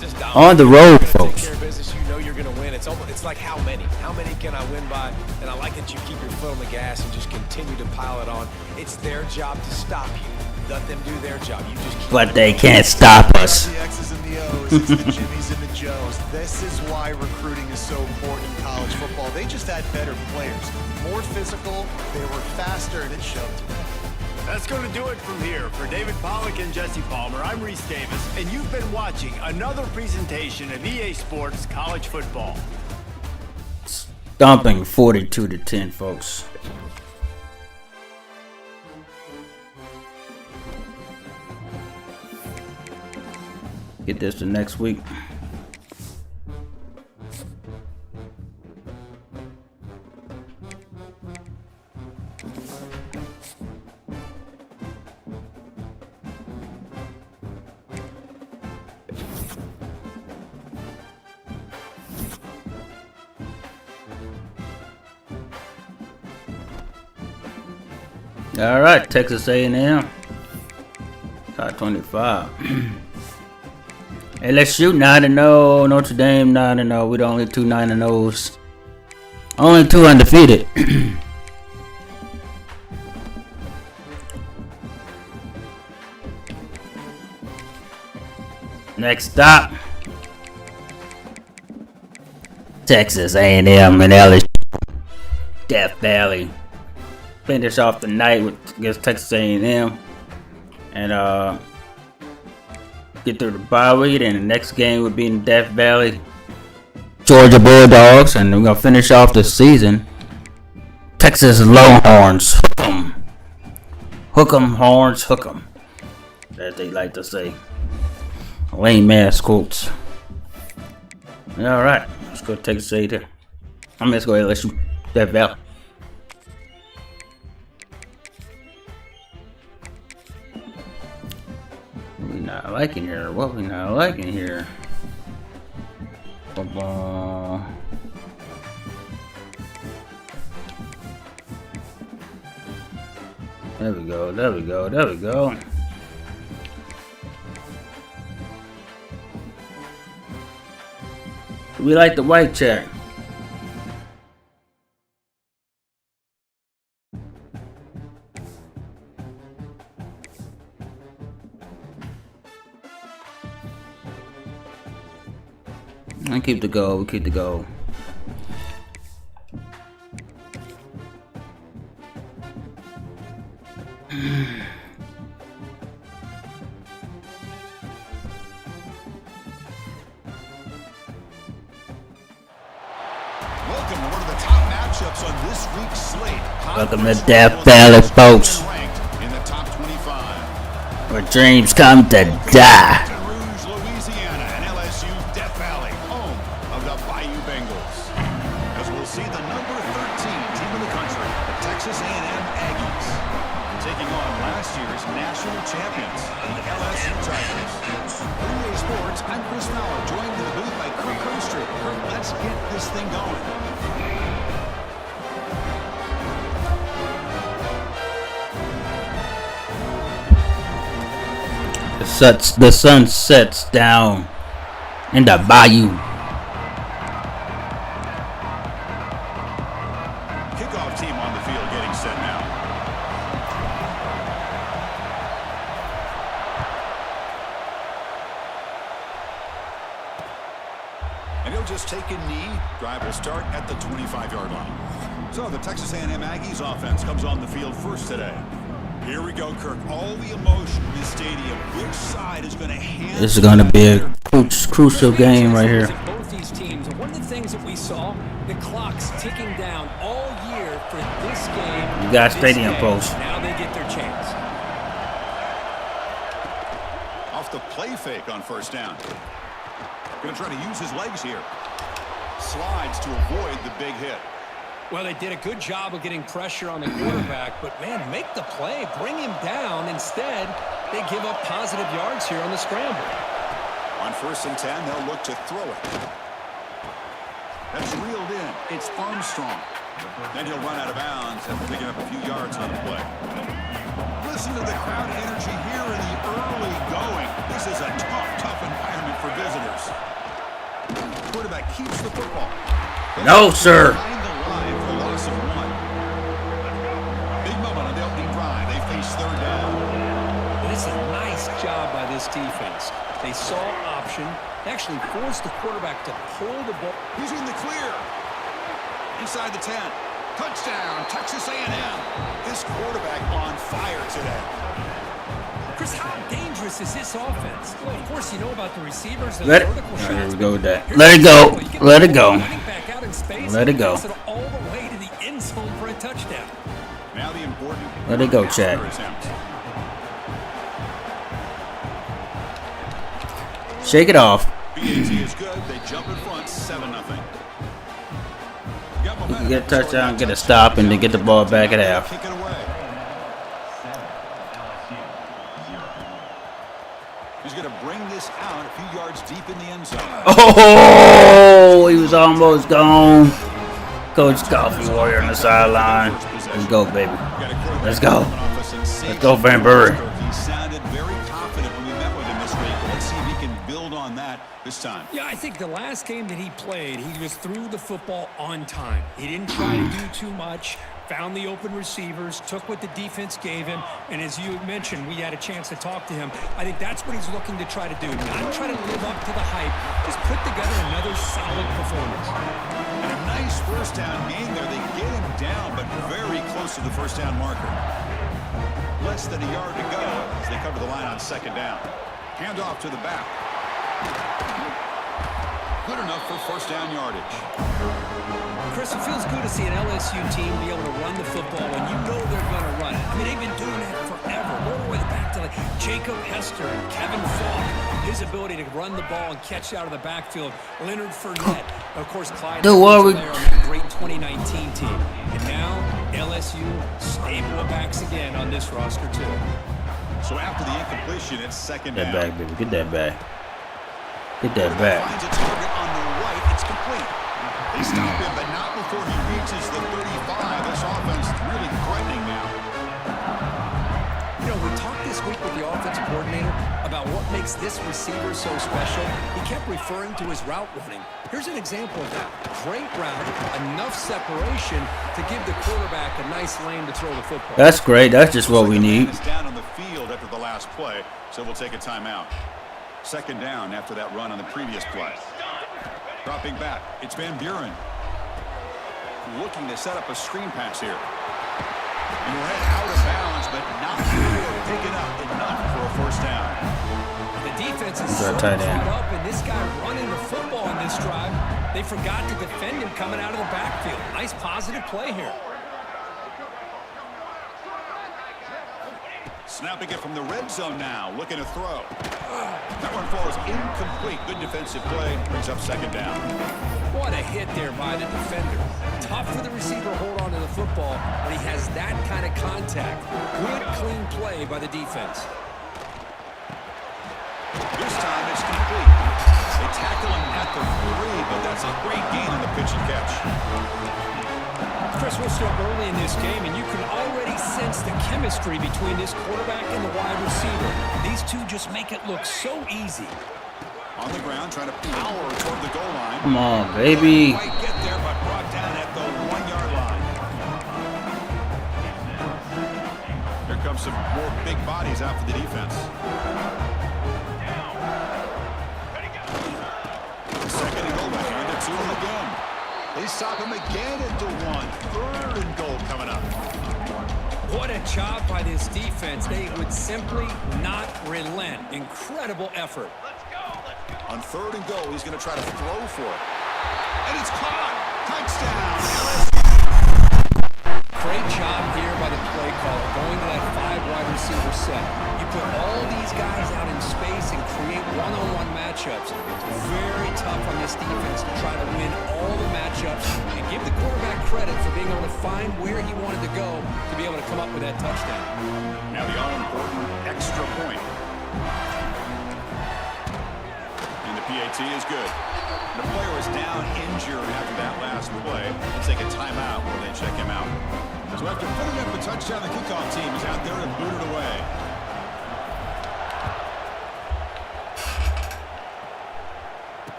Just On the road, Take folks. care of business. You know you're going to win. It's like how many? How many can I win by? And I like that you keep your foot on the gas and just continue to pile it on. It's their job to stop you. Let them do their job. You just keep But they can't stop us. The X's and the O's, it's the Jimmys and the Joes. This is why recruiting is so important in college football. They just had better players, more physical, they were faster, and it showed. That's going to do it from here. For David Pollack and Jesse Palmer, I'm Reese Davis, and you've been watching another presentation of EA Sports College Football. Stomping 42-10, folks. Get this to next week. All right, Texas A&M, top 25. LSU 9-0, Notre Dame 9-0. We're the only 2 9-0s. Only 2 undefeated. Next stop, Texas A&M and LSU. Death Valley. Finish off the night against Texas A&M, and get through the bye week. And the next game would be in Death Valley, Georgia Bulldogs, and we're gonna finish off the season, Texas Longhorns. Hook 'em, horns, hook 'em, as they like to say. Lame ass quotes. All right, let's go Texas A&M. Let's go LSU, Death Valley. We not liking here? What we not liking here? Football. There we go. There we go. There we go. We like the white check. I keep the goal. We keep the goal. Welcome to one of the top matchups on this week's slate. Welcome to Death Valley, folks, Ranked in the top 25. where dreams come to die. Baton Rouge, Louisiana, and LSU's Death Valley, home of the champions, the LSU Tigers. For EA Sports, I'm Chris Fowler, joined in the booth by Kirk Herbstreit. Kirk, let's get this thing going. The sun sets down in the bayou. Kickoff team on the field getting set now. And he'll just take a knee. Drive will start at the 25-yard line. So the Texas A&M Aggies offense comes on the field first today. Here we go, Kirk. All the emotion in this stadium. Which side is going to hand? This is going to be a crucial game right here. Both these teams. One of the things that we saw, the clock's ticking down all year for this game. You got stadium post. Now they get their chance. Off the play fake on first down. Going to try to use his legs here. Slides to avoid the big hit. Well, they did a good job of getting pressure on the quarterback, but, man, make the play. Bring him down. Instead, they give up positive yards here on the scramble. On first and 10, they'll look to throw it. That's reeled in. It's Armstrong. Then he'll run out of bounds after picking up a few yards on the play. Listen to the crowd energy here in the early going. This is a tough environment for visitors. Quarterback keeps the football. No, sir. Big moment on the opening drive. They face third down. This is a nice job by this defense. They saw option, actually forced the quarterback to pull the ball. He's in the clear. Inside the 10. Touchdown, Texas A&M. This quarterback on fire today. Chris, how dangerous is this offense? Well, of course, you know about the receivers. Let it. Vertical shots, Here we go with that. here's Let it the go. example. You get Let it the go. running back out in space, Let it go. pass all the way to the end zone for a touchdown. Now the important. Let it go, Chad. Shake it off. BAT is good. They jump in front, 7-0. You can get a touchdown, get a stop, and then get the ball back at half. Kick it away. He's going to bring this out a few yards deep in the end zone. Oh, he was almost gone. Coach Coffee Warrior on the sideline. Let's go, baby. Let's go. Let's go, Van Buren. He sounded very confident when we met with him this week. Let's see if he can build on that this time. Yeah, I think the last game that he played, he just threw the football on time. He didn't try to do too much, found the open receivers, took what the defense gave him, and as you mentioned, we had a chance to talk to him. I think that's what he's looking to try to do, not try to live up to the hype, just put together another solid performance. And a nice first down game there. They get him down, but very close to the first down marker. Less than a yard to go as they cover the line on second down. Hand off to the back. Good enough for first down yardage. Chris, it feels good to see an LSU team be able to run the football when you know they're going to run it. I mean, they've been doing that forever. All the way back to like Jacob Hester and Kevin Falk. His ability to run the ball and catch out of the backfield. Leonard Fournette. Of course, Clyde Dude, what are we- on that great 2019 team. And now, LSU stable of backs again on this roster, too. So after the incompletion, it's second Get down. that back, baby. Get that back. Get that back. Finds a target on the right. It's complete. They stop him, but not before he reaches the 35. This offense really threatening now. You know, we talked this week with the offensive coordinator about what makes this receiver so special. He kept referring to his route running. Here's an example of that. Great route, enough separation to give the quarterback a nice lane to throw the football. That's great. That's just what we need. Is down on the field after the last play, so we'll take a timeout. Second down after that run on the previous play. Dropping back, it's Van Buren. Looking to set up a screen pass here. And ran out of bounds, but not before picking up enough for a first down. The defense is He's so our caught tight end. up, and this guy running the football in this drive, they forgot to defend him coming out of the backfield. Nice positive play here. Snapping it from the red zone now, looking to throw. That one falls incomplete. Good defensive play, brings up second down. What a hit there by the defender. Tough for the receiver to hold on to the football when he has that kind of contact. Good, clean play by the defense. This time it's complete. They tackle him at the 3, but that's a great gain on the pitch and catch. Chris, we're still early in this game, and you can already sense the chemistry between this quarterback and the wide receiver. These two just make it look so easy. On the ground, trying to power toward the goal line. Come on, baby. Can't quite get there, but brought down at the 1-yard line. Here comes some more big bodies out for the defense. Second and goal, they hand it to him again. They stop him again into 1. 3rd and goal coming up. What a job by this defense. They would simply not relent. Incredible effort. On 3rd and goal, he's going to try to throw for it. And it's caught. Touchdown. Great job here by the play caller, going to that 5 wide receiver set. You put all these guys out in space and create one-on-one matchups. It's very tough on this defense to try to win all the matchups and give the quarterback credit for being able to find where he wanted to go to be able to come up with that touchdown. Now the all-important extra point. And the PAT is good. The player was down injured after that last play. They'll take a timeout while they check him out. So after putting up a touchdown, the kickoff team is out there to boot it away.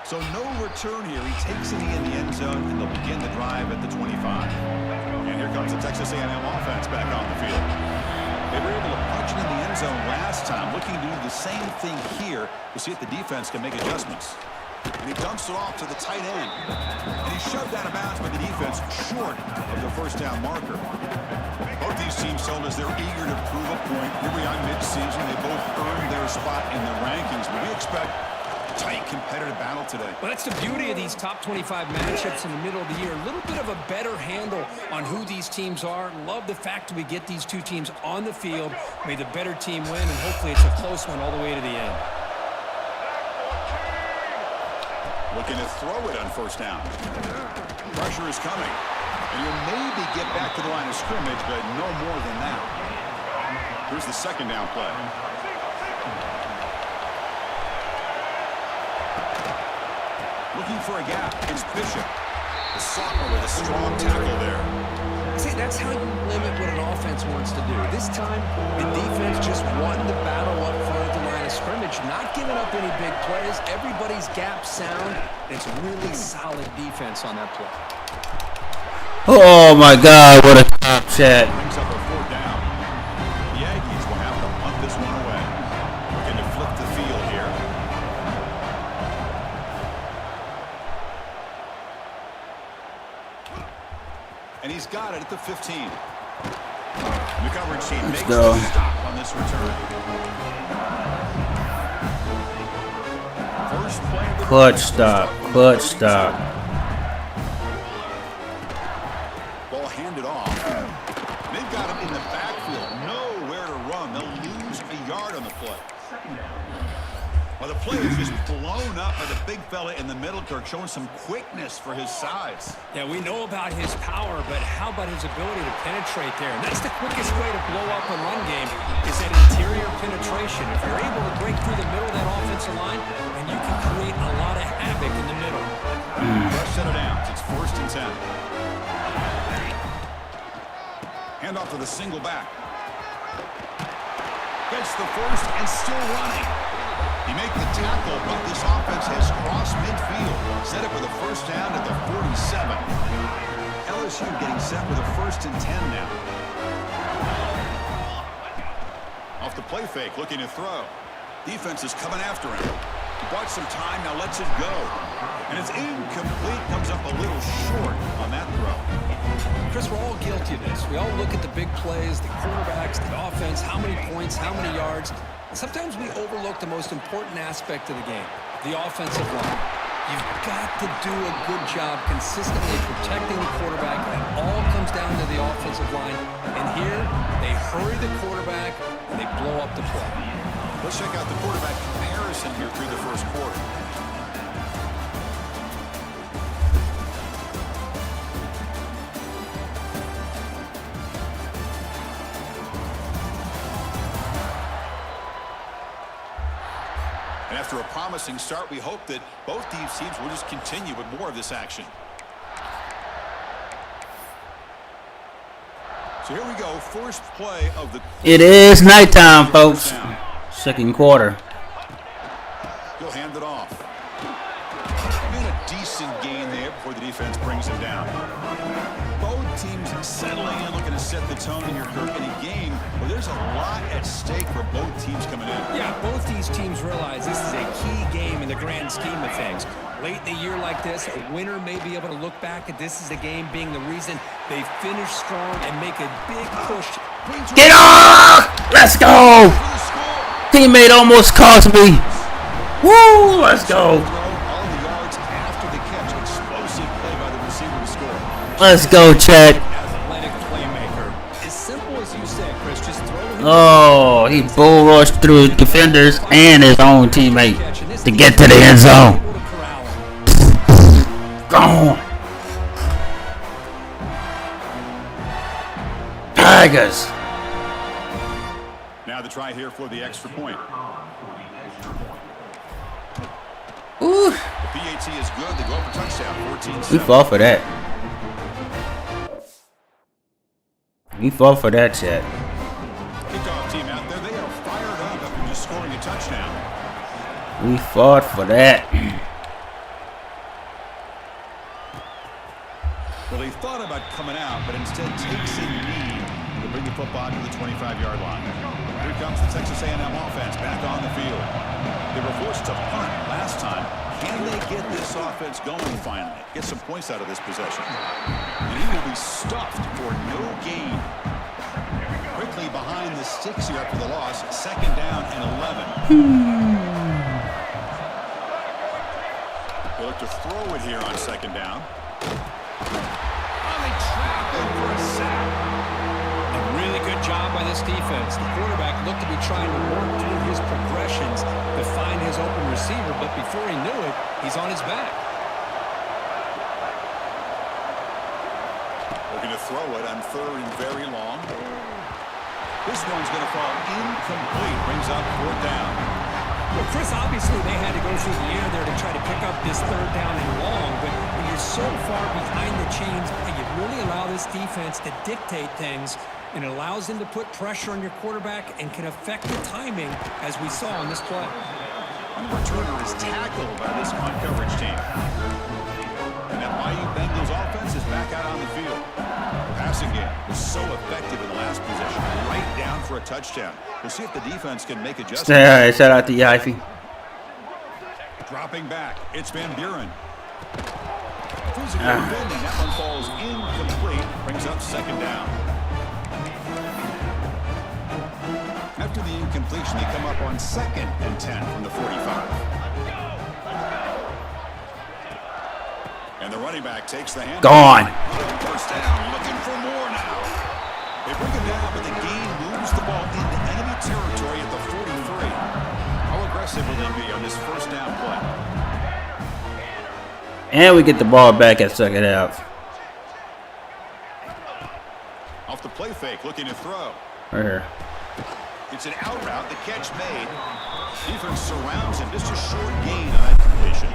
So no return here. He takes it in the end zone, and they'll begin the drive at the 25. And here comes the Texas A&M offense back on the field. They were able to punch it in the end zone last time, looking to do the same thing here to see if the defense can make adjustments. And he dumps it off to the tight end. And he's shoved out of bounds by the defense short of the first down marker. Both these teams told us they're eager to prove a point. Here we are mid-season. They both earned their spot in the rankings. But we expect a tight competitive battle today. Well, that's the beauty of these top 25 matchups in the middle of the year. A little bit of a better handle on who these teams are. Love the fact that we get these two teams on the field. May the better team win, and hopefully it's a close one all the way to the end. Looking to throw it on first down. Pressure is coming. And you'll maybe get back to the line of scrimmage, but no more than that. Here's the second down play. Looking for a gap. It's Bishop. The sophomore with a strong tackle there. See, that's how you limit what an offense wants to do. This time, the defense just won the battle up front at the line of scrimmage, not giving up any big plays. Everybody's gap sound. It's really solid defense on that play. Oh my God, what a top chat. Brings up a 4th down. The Aggies will have to punt this one away. Looking to flip the field here. And he's got it at the 15. The coverage team makes go. a stop on this return. First play of the Clutch stop, clutch stop. Ball handed off. They've got him in the backfield. Nowhere to run. They'll lose a yard on the play. Well, the play is just blown up by the big fella in the middle, Kirk, showing some quickness for his size. Yeah, we know about his power, but how about his ability to penetrate there? And that's the quickest way to blow up a run game is that interior penetration. If you're able to break through the middle of that offensive line, then you can create a lot of havoc in the middle. Rush center downs. It's 1st and 10. Hand off to the single back. Gets the first and still running. He made the tackle, but this offense has crossed midfield. Set it for the first down at the 47. LSU getting set with a 1st and 10 now. Off the play fake, looking to throw. Defense is coming after him. He bought some time, now lets it go. And it's incomplete, comes up a little short on that throw. Chris, we're all guilty of this. We all look at the big plays, the quarterbacks, the offense, how many points, how many yards. Sometimes we overlook the most important aspect of the game, the offensive line. You've got to do a good job consistently protecting the quarterback. It all comes down to the offensive line. And here, they hurry the quarterback, and they blow up the play. Let's check out the quarterback comparison here through the first quarter. After a promising start, we hope that both these teams will just continue with more of this action. So here we go, first play of the... It is nighttime, folks. Second quarter. He'll hand it off. And a decent gain there before the defense brings him down. Both teams settling in, looking to set the tone in a game where there's a lot at stake for both teams coming in. Yeah, both these teams realize this is a key game in the grand scheme of things. Late in a year like this, a winner may be able to look back at this as a game being the reason they finish strong and make a big push. Get off! Let's go! Teammate almost cost me. Woo! Let's go. All the yards after the catch. Explosive play by the receiver to score. Let's go, Chad. Athletic playmaker. As simple as you said, Chris, just throw him. Oh, he bull rushed through defenders and his own teammate to get to the end zone. Gone. Tigers. Now the try here for the extra point. Ooh. The PAT is good. They go up for touchdown. 14-7. We fought for that. We fought for that, Chad. Kickoff team out there. They are fired up after just scoring a touchdown. We fought for that. Well, they thought about coming out, but instead takes a knee to bring the football to the 25-yard line. Here comes the Texas A&M offense back on the field. They were forced to punt last time. Can they get this offense going finally? Get some points out of this possession. And he will be stuffed for no gain. Quickly behind the sticks here after the loss. Second down and 11. They look to throw it here on second down. A really good job by this defense. The quarterback looked to be trying to work through his progressions to find his open receiver, but before he knew it, he's on his back. Looking to throw it on third and very long. This one's going to fall incomplete. Brings up fourth down. Well, Chris, obviously they had to go through the air there to try to pick up this third down and long, but when you're so far behind the chains, you really allow this defense to dictate things, and it allows them to put pressure on your quarterback and can affect the timing, as we saw in this play. And the returner is tackled by this punt coverage team. And that Bayou Bengals offense is back out on the field. Passing game was so effective in the last possession, right down for a touchdown. We'll see if the defense can make adjustments. Shout out to Yifey. Dropping back, it's Van Buren. Physical bending, that one falls incomplete. Brings up second down. After the incompletion, they come up on 2nd and 10 from the 45. And the running back takes the hand. Gone. First down, looking for more now. They bring him down, but the gain moves the ball into enemy territory at the 43. How aggressive will they be on this first down play? And we get the ball back at second half. Off the play fake, looking to throw. Right here. It's an out route, the catch made. Defense surrounds him, just a short gain on that completion.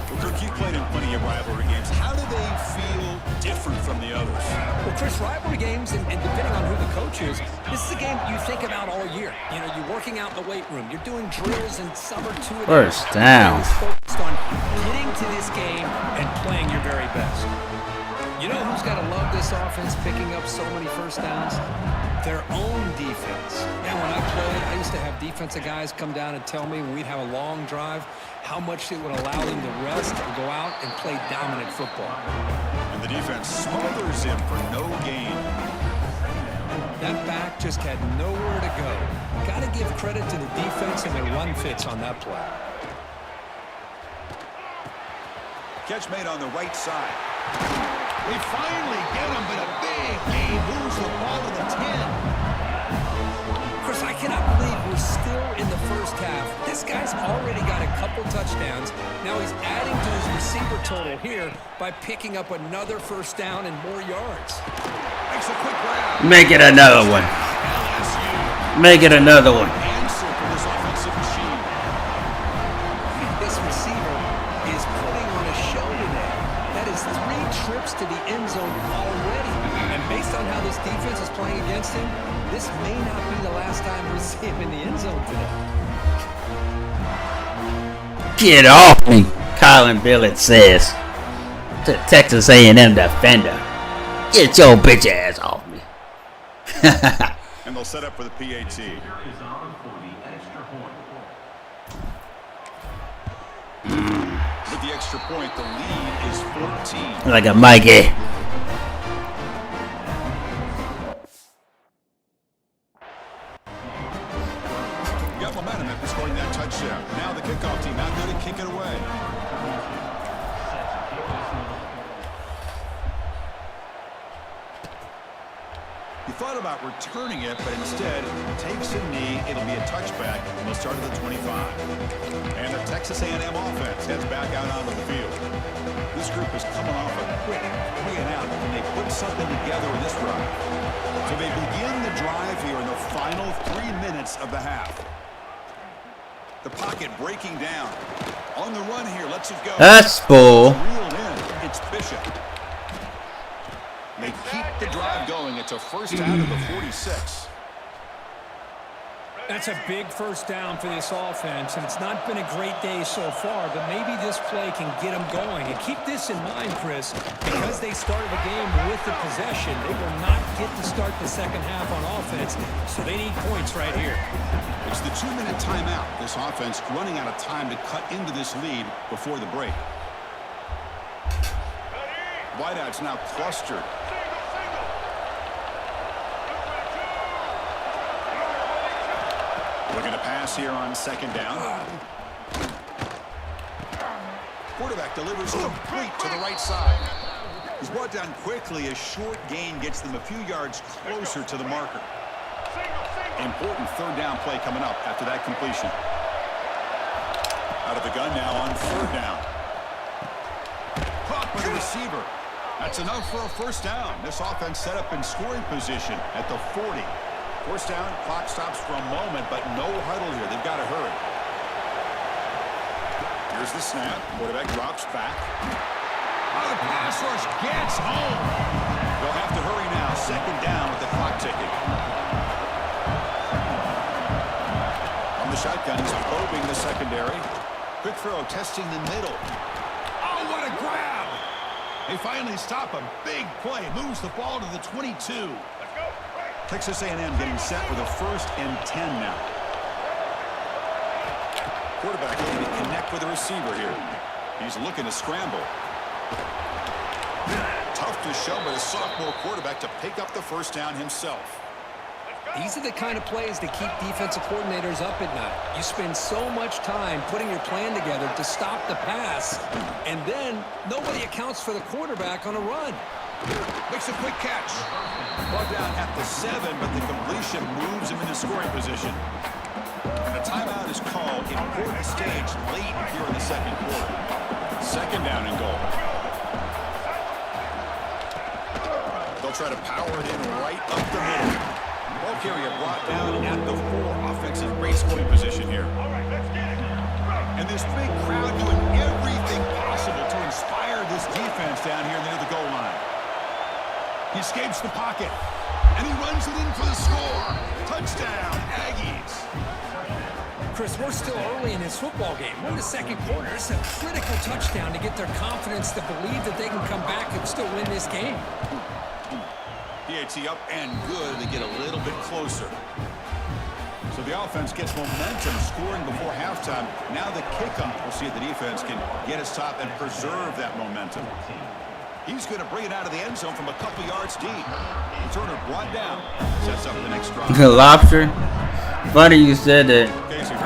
Well, Kirk, you played in plenty of rivalry games. How do they feel different from the others? Well, Chris, rivalry games, and depending on who the coach is, this is a game you think about all year. You know, you're working out in the weight room. You're doing drills, and some are two. First down. Focused on getting to this game and playing your very best. You know who's got to love this offense picking up so many first downs? Their own defense. And when I played, I used to have defensive guys come down and tell me when we'd have a long drive how much it would allow them to rest and go out and play dominant football. And the defense smothers him for no gain. That back just had nowhere to go. Got to give credit to the defense and their run fits on that play. Catch made on the right side. They finally get him, but a big gain moves the ball to the 10. Chris, I cannot believe we're still in the first half. This guy's already got a couple touchdowns. Now he's adding to his receiver total here by picking up another first down and more yards. Makes a quick grab. Make it another one. LSU. Make it another one. Answer for this offensive machine. to the end zone already. And based on how this defense is playing against him, this may not be the last time we see him in the end zone today. Get off me, Colin Billett says to Texas A&M defender. Get your bitch ass off me. And they'll set up for the PAT. Is on for the extra point. With the extra point, the lead is 14. Like a Mikey. Got momentum after scoring that touchdown. Now the kickoff team out there to kick it away. He thought about returning it, but instead takes a knee. It'll be a touchback, and we'll start at the 25. And the Texas A&M offense heads back out onto the field. This group is coming off a quick 3 and out, and they put something together in this run. So they begin the drive here in the final 3 minutes of the half. The pocket breaking down. On the run here, lets it go. That's bull. Reeled in. It's Bishop. They keep the drive going. It's a first down to the 46. That's a big first down for this offense, and it's not been a great day so far, but maybe this play can get them going. And keep this in mind, Chris, because they started the game with the possession, they will not get to start the second half on offense, so they need points right here. It's the 2-minute timeout. This offense running out of time to cut into this lead before the break. Wideouts now clustered. Looking to pass here on second down. Quarterback delivers complete to the right side. He's brought down quickly. A short gain gets them a few yards closer to the marker. Important third down play coming up after that completion. Out of the gun now on third down. Caught by the receiver. That's enough for a first down. This offense set up in scoring position at the 40. First down, clock stops for a moment, but no huddle here. They've got to hurry. Here's the snap. Quarterback drops back. The pass rush gets home. They'll have to hurry now. Second down with the clock ticking. On the shotgun, he's probing the secondary. Quick throw, testing the middle. Oh, what a grab! They finally stop him. Big play. Moves the ball to the 22. Texas A&M getting set with a 1st and 10 now. Quarterback looking to connect with the receiver here. He's looking to scramble. Tough to show by the sophomore quarterback to pick up the first down himself. These are the kind of plays that keep defensive coordinators up at night. You spend so much time putting your plan together to stop the pass, and then nobody accounts for the quarterback on a run. Makes a quick catch. Brought down at the 7, but the completion moves him into scoring position. And a timeout is called. Important stage late here in the second quarter. Second down and goal. They'll try to power it in right up the middle. Ball carrier brought down at the 4. Offensive great scoring position here. And this big crowd doing everything possible to inspire this defense down here near the goal line. He escapes the pocket, and he runs it in for the score. Touchdown, Aggies. Chris, we're still early in this football game. We're in the second quarter. It's a critical touchdown to get their confidence to believe that they can come back and still win this game. PAT up and good. They get a little bit closer. So the offense gets momentum, scoring before halftime. Now the kickoff. We'll see if the defense can get his top and preserve that momentum. He's going to bring it out of the end zone from a couple yards deep. Returner brought down. Sets up the next drive. Lobster. Funny you said that.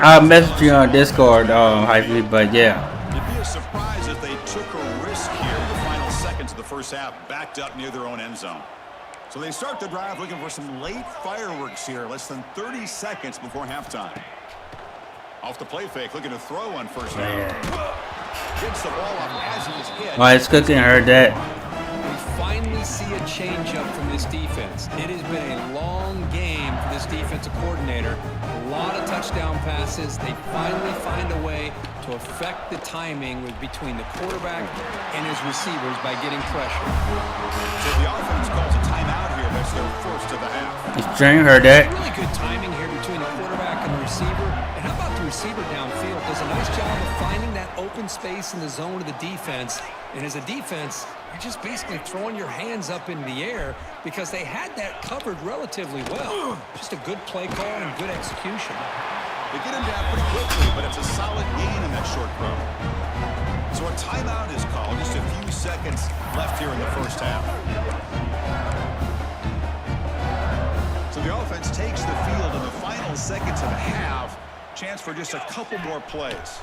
I'll message you on Discord, Hyphy, but yeah. It'd be a surprise if they took a risk here in the final seconds of the first half, backed up near their own end zone. So they start the drive looking for some late fireworks here, less than 30 seconds before halftime. Off the play fake, looking to throw on first down. Gets the ball up as he is hit. Why is Cooking heard that? We finally see a change-up from this defense. It has been a long game for this defensive coordinator. A lot of touchdown passes. They finally find a way to affect the timing between the quarterback and his receivers by getting pressure. So the offense calls a timeout here. That's their first of the half. This Dream heard that. Really good timing here between the quarterback and the receiver. And how about the receiver downfield? Does a nice job of finding that open space in the zone of the defense. And as a defense, you're just basically throwing your hands up in the air because they had that covered relatively well. Just a good play call and good execution. They get him down pretty quickly, but it's a solid gain in that short throw. So a timeout is called. Just a few seconds left here in the first half. So the offense takes the field in the final seconds of the half. Chance for just a couple more plays.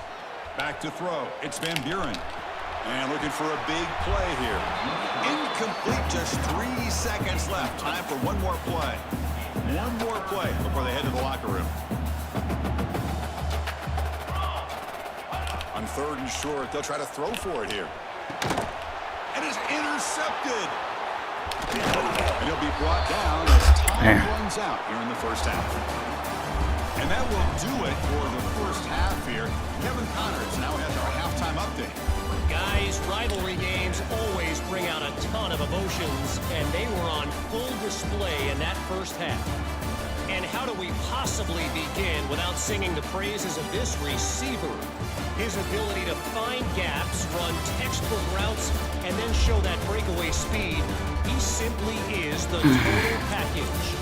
Back to throw. It's Van Buren. And looking for a big play here. Incomplete, just 3 seconds left. Time for one more play. One more play before they head to the locker room. On 3rd and short, they'll try to throw for it here. And it's intercepted. And he'll be brought down as time runs out here in the first half. And that will do it for the first half here. Kevin Connors now has our halftime update. Guys, rivalry games always bring out a ton of emotions, and they were on full display in that first half. And how do we possibly begin without singing the praises of this receiver? His ability to find gaps, run textbook routes, and then show that breakaway speed, he simply is the total package.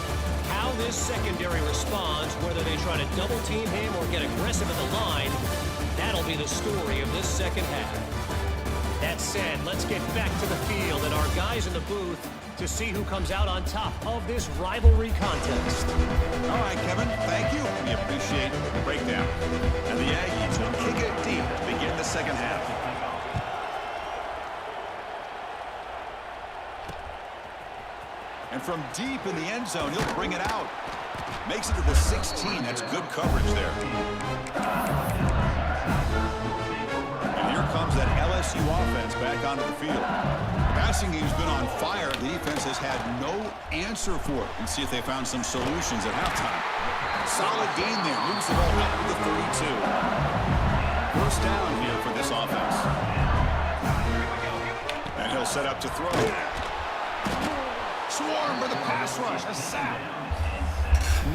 How this secondary responds, whether they try to double team him or get aggressive at the line, that'll be the story of this second half. That said, let's get back to the field and our guys in the booth to see who comes out on top of this rivalry contest. All right, Kevin, thank you. We appreciate the breakdown. And the Aggies will kick it deep to begin the second half. And from deep in the end zone, he'll bring it out. Makes it to the 16. That's good coverage there. And here comes that LSU offense back onto the field. The passing game's been on fire. The defense has had no answer for it. And see if they found some solutions at halftime. Solid gain there. Moves the ball up to the 32. First down here for this offense. And he'll set up to throw. Swarm for the pass rush. A sack.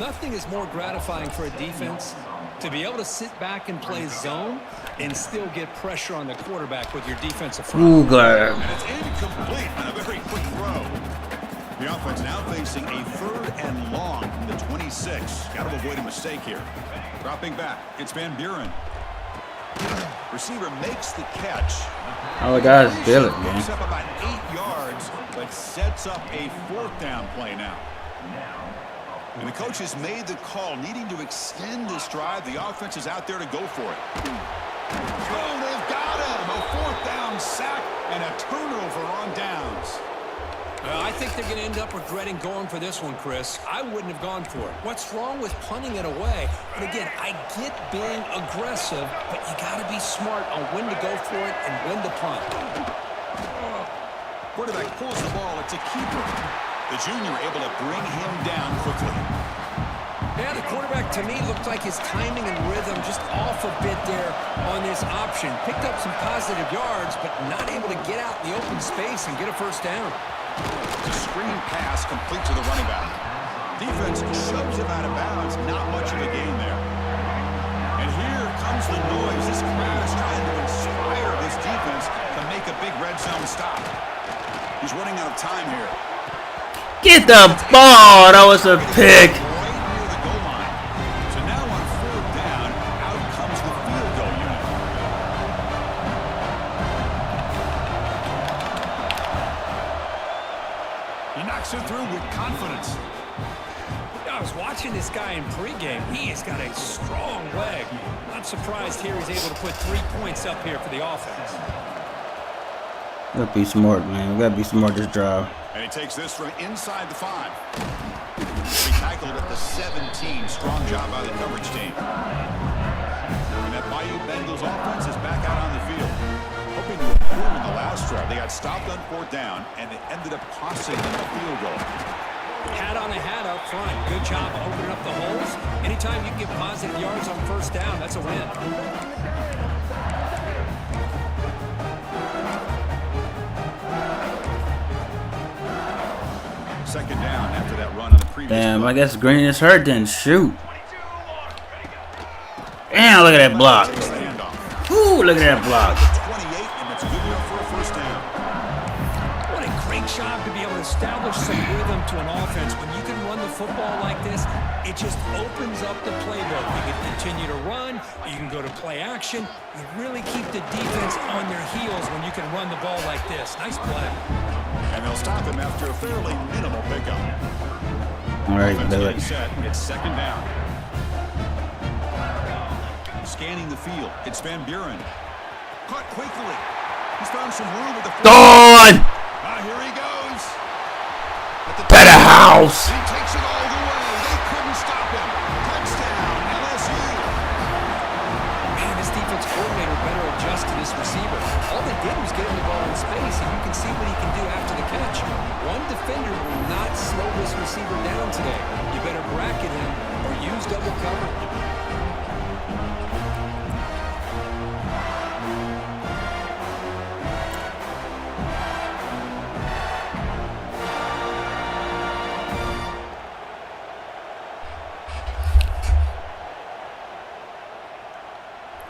Nothing is more gratifying for a defense to be able to sit back and play zone and still get pressure on the quarterback with your defensive front. Ooh, glad. And it's incomplete on a very quick throw. The offense now facing a 3rd and long from the 26. Got to avoid a mistake here. Dropping back. It's Van Buren. Receiver makes the catch. All the guys feel it, Picks man. up about 8 yards, but sets up a 4th down play now. And the coach has made the call, needing to extend this drive. The offense is out there to go for it. Oh, they've got him. A 4th down sack and a turnover on downs. I think they're going to end up regretting going for this one, Chris. I wouldn't have gone for it. What's wrong with punting it away? And again, I get being aggressive, but you got to be smart on when to go for it and when to punt. Quarterback pulls the ball. It's a keeper. The junior able to bring him down quickly. Yeah, the quarterback, to me, looked like his timing and rhythm just off a bit there on this option. Picked up some positive yards, but not able to get out in the open space and get a first down. The screen pass complete to the running back. Defense shoves him out of bounds. Not much of a gain there. And here comes the noise. This crowd is trying to inspire this defense to make a big red zone stop. He's running out of time here. Get the ball. That was a pick. Right near the goal line. So now on 4th down, out comes the field goal unit. He knocks it through with confidence. I was watching this guy in pregame. He has got a strong leg. Not surprised here he's able to put 3 points up here for the offense. We gotta be smart, man. We gotta be smart this drive. And he takes this from inside the 5. He tackled at the 17. Strong job by the coverage team. And that Bayou Bengals offense is back out on the field. Hoping to improve in the last drive. They got stopped on 4th down, and it ended up costing them a field goal. Hat on the hat up front. Good job opening up the holes. Anytime you can get positive yards on first down, that's a win. second down after that run on the previous Damn, play. I guess Green is hurt then. Shoot. Damn, look at that block. Ooh, look at that block. 28, and that's good enough for a first down. What a great job to be able to establish some rhythm to an offense. When you can run the football like this, it just opens up the playbook. You can continue to run. You can go to play action. You really keep the defense on their heels when you can run the ball like this. Nice play. And they'll stop him after a fairly minimal pickup. All right, Offense do getting it. set. It's second down. Scanning the field. It's Van Buren. Caught quickly. He's found some room at the front. Gone Here he goes. At the to the house. He takes it all the way. They couldn't stop him. Touchdown, LSU. Man, this defense coordinator better adjust to this receiver. All they did was get him the ball in space, and you can see what he can do after the catch. One defender will not slow this receiver down today. You better bracket him or use double cover.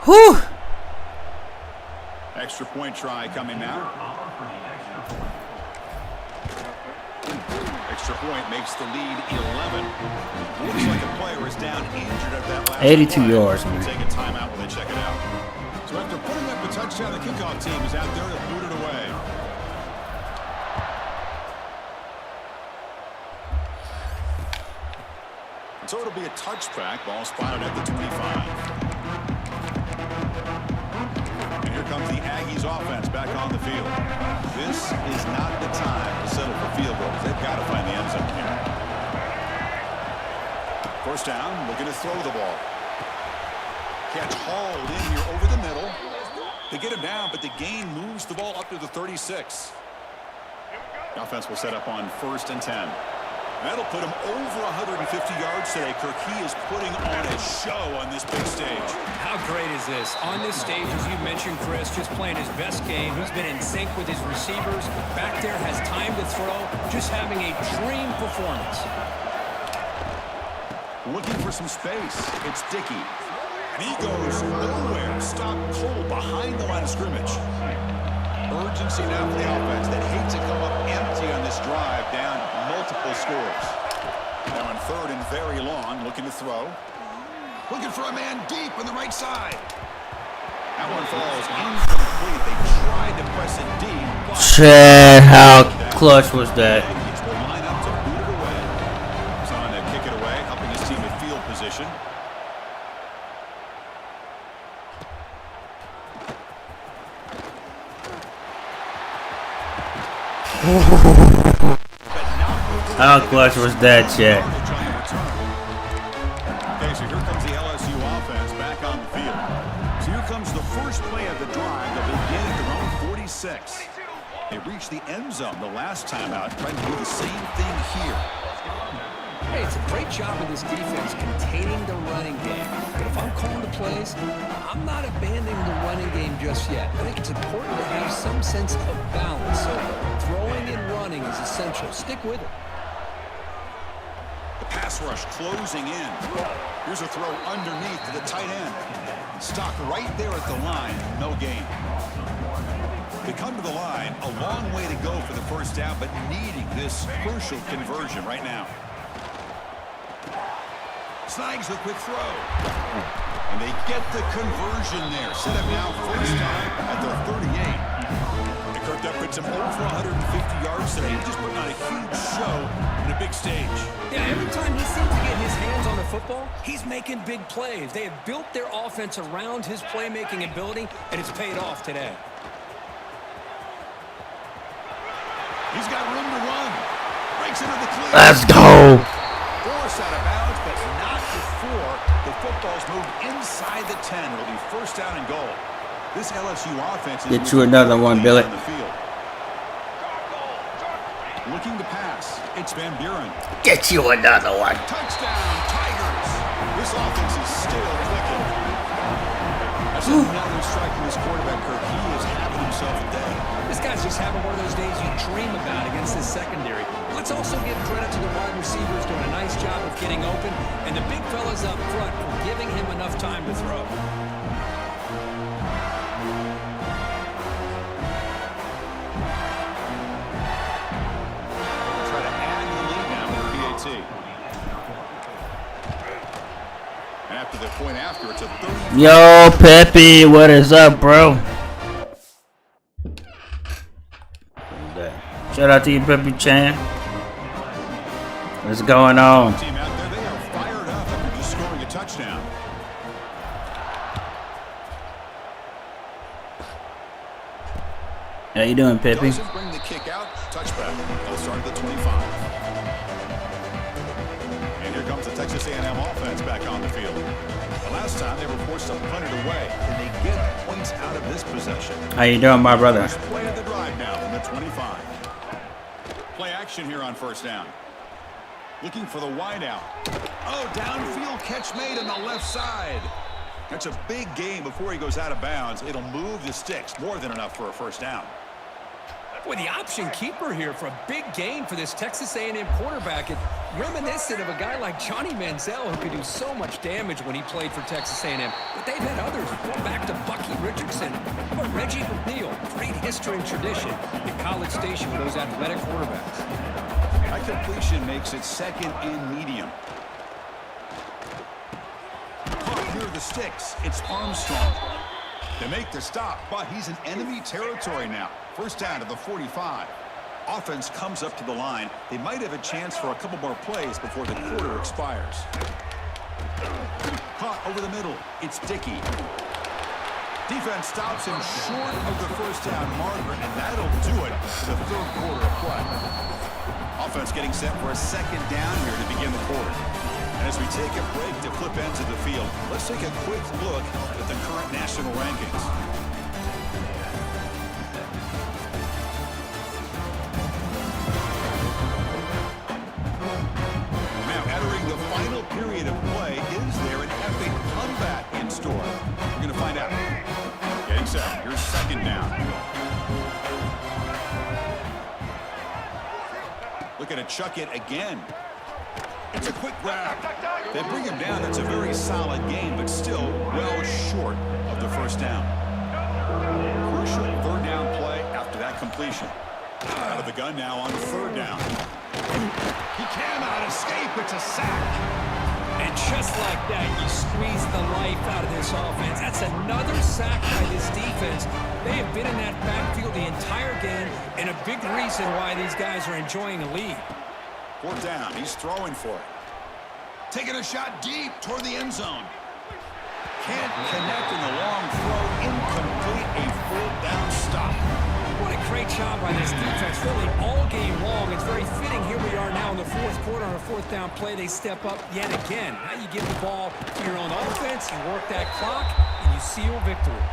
Whew. Extra point try coming now. Extra point makes the lead 11. Looks like a player is down injured at that last 82 play. yards, We'll man. take a timeout while they check it out. So after putting up the touchdown, the kickoff team is out there to boot it away. So it'll be a touchback. Ball spotted at the 25. And here comes the Aggies offense back on the field. This is not the time to settle for field goals. They've got to find the end zone here. First down, looking to throw the ball. Catch hauled in here over the middle. They get him down, but the gain moves the ball up to the 36. The offense will set up on 1st and 10. That'll put him over 150 yards today. Kirk, he is putting on a show on this big stage. How great is this? On this stage, as you mentioned, Chris, just playing his best game. He's been in sync with his receivers. Back there, has time to throw. Just having a dream performance. Looking for some space. It's Dickey. And he goes nowhere. Stop cold behind the line of scrimmage. Urgency now for the offense that hates to come up empty on this drive, down multiple scores. Now on 3rd and very long, looking to throw. Looking for a man deep on the right side. That one falls incomplete. They tried to press it deep. But Shit, how clutch was that? Aggies will line up to boot it away. He's on to kick it away, helping his team with field position. How clutch was that, Chad? Okay, so here comes the LSU offense back on the field. So here comes the first play of the drive. They'll begin at their own 46. They reached the end zone the last time out, trying to do the same thing here. Hey, it's a great job of this defense containing the running game. But if I'm calling the plays, I'm not abandoning the running game just yet. I think it's important to have some sense of balance. So throwing and running is essential. Stick with it. The pass rush closing in. Here's a throw underneath to the tight end. Stock right there at the line. No gain. They come to the line. A long way to go for the first down, but needing this crucial conversion right now. Snags the quick throw. And they get the conversion there. Set up now first time at the 38. And Kirk, that puts him over 150 yards today. He's just putting on a huge show in a big stage. Yeah, every time he seems to get his hands on the football, he's making big plays. They have built their offense around his playmaking ability, and it's paid off today. He's got room to run. Breaks into the clear. Let's go. Forced out of bounds, but not before the football's moved inside the 10. It'll be first down and goal. This LSU offense is Get you another one, Billy. on the field. Looking to pass. It's Van Buren. Get you another one. Touchdown, Tigers. This offense is still clicking. That's another strike from his quarterback, Kirk. He is having himself a day. This guy's just having one of those days you dream about against this secondary. Let's also give credit to the wide receivers doing a nice job of getting open, and the big fellas up front for giving him enough time to throw. Try to add to the lead now with the PAT. And after the point after, it's a 30. Yo, Pepe, what is up, bro? Shout out to you, Pepe Chan. What's going on? Team out there, they are fired up after just scoring a touchdown. How you doing, Pepe? Doesn't bring the kick out. Touchback. They'll start at the 25. And here comes the Texas A&M offense back on the field. The last time they were forced to punt it away, and they get points out of this possession. How you doing, my brother? First play of the drive now from the 25. Play action here on first down. Looking for the wide out. Oh, downfield catch made on the left side. That's a big gain before he goes out of bounds. It'll move the sticks. More than enough for a first down. Boy, the option keeper here for a big gain for this Texas A&M quarterback. It's reminiscent of a guy like Johnny Manziel who could do so much damage when he played for Texas A&M. But they've had others, back to Bucky Richardson. But Reggie McNeil, great history and tradition in College Station with those athletic quarterbacks. That completion makes it second and medium. Caught near the sticks. It's Armstrong. They make the stop, but he's in enemy territory now. First down to the 45. Offense comes up to the line. They might have a chance for a couple more plays before the quarter expires. Caught over the middle. It's Dickey. Defense stops him short of the first down marker, and that'll do it for the third quarter of play. Offense getting set for a second down here to begin the quarter. And as we take a break to flip ends of the field, let's take a quick look at the current national rankings. Now entering the final period of play, is there an epic comeback in store? We're going to find out. Getting set. Here's second down. Looking to chuck it again. It's a quick grab. They bring him down. That's a very solid game, but still well short of the first down. Crucial third down play after that completion. Out of the gun now on third down. He cannot escape. It's a sack. And just like that, you squeeze the life out of this offense. That's another sack by this defense. They have been in that backfield the entire game, and a big reason why these guys are enjoying a lead. Fourth down. He's throwing for it. Taking a shot deep toward the end zone. Can't connect in the long throw. Incomplete. A fourth down stop. What a great job by this defense, really all game long. It's very fitting. Here we are now in the fourth quarter on a fourth down play. They step up yet again. Now you give the ball to your own offense, you work that clock, and you seal victory.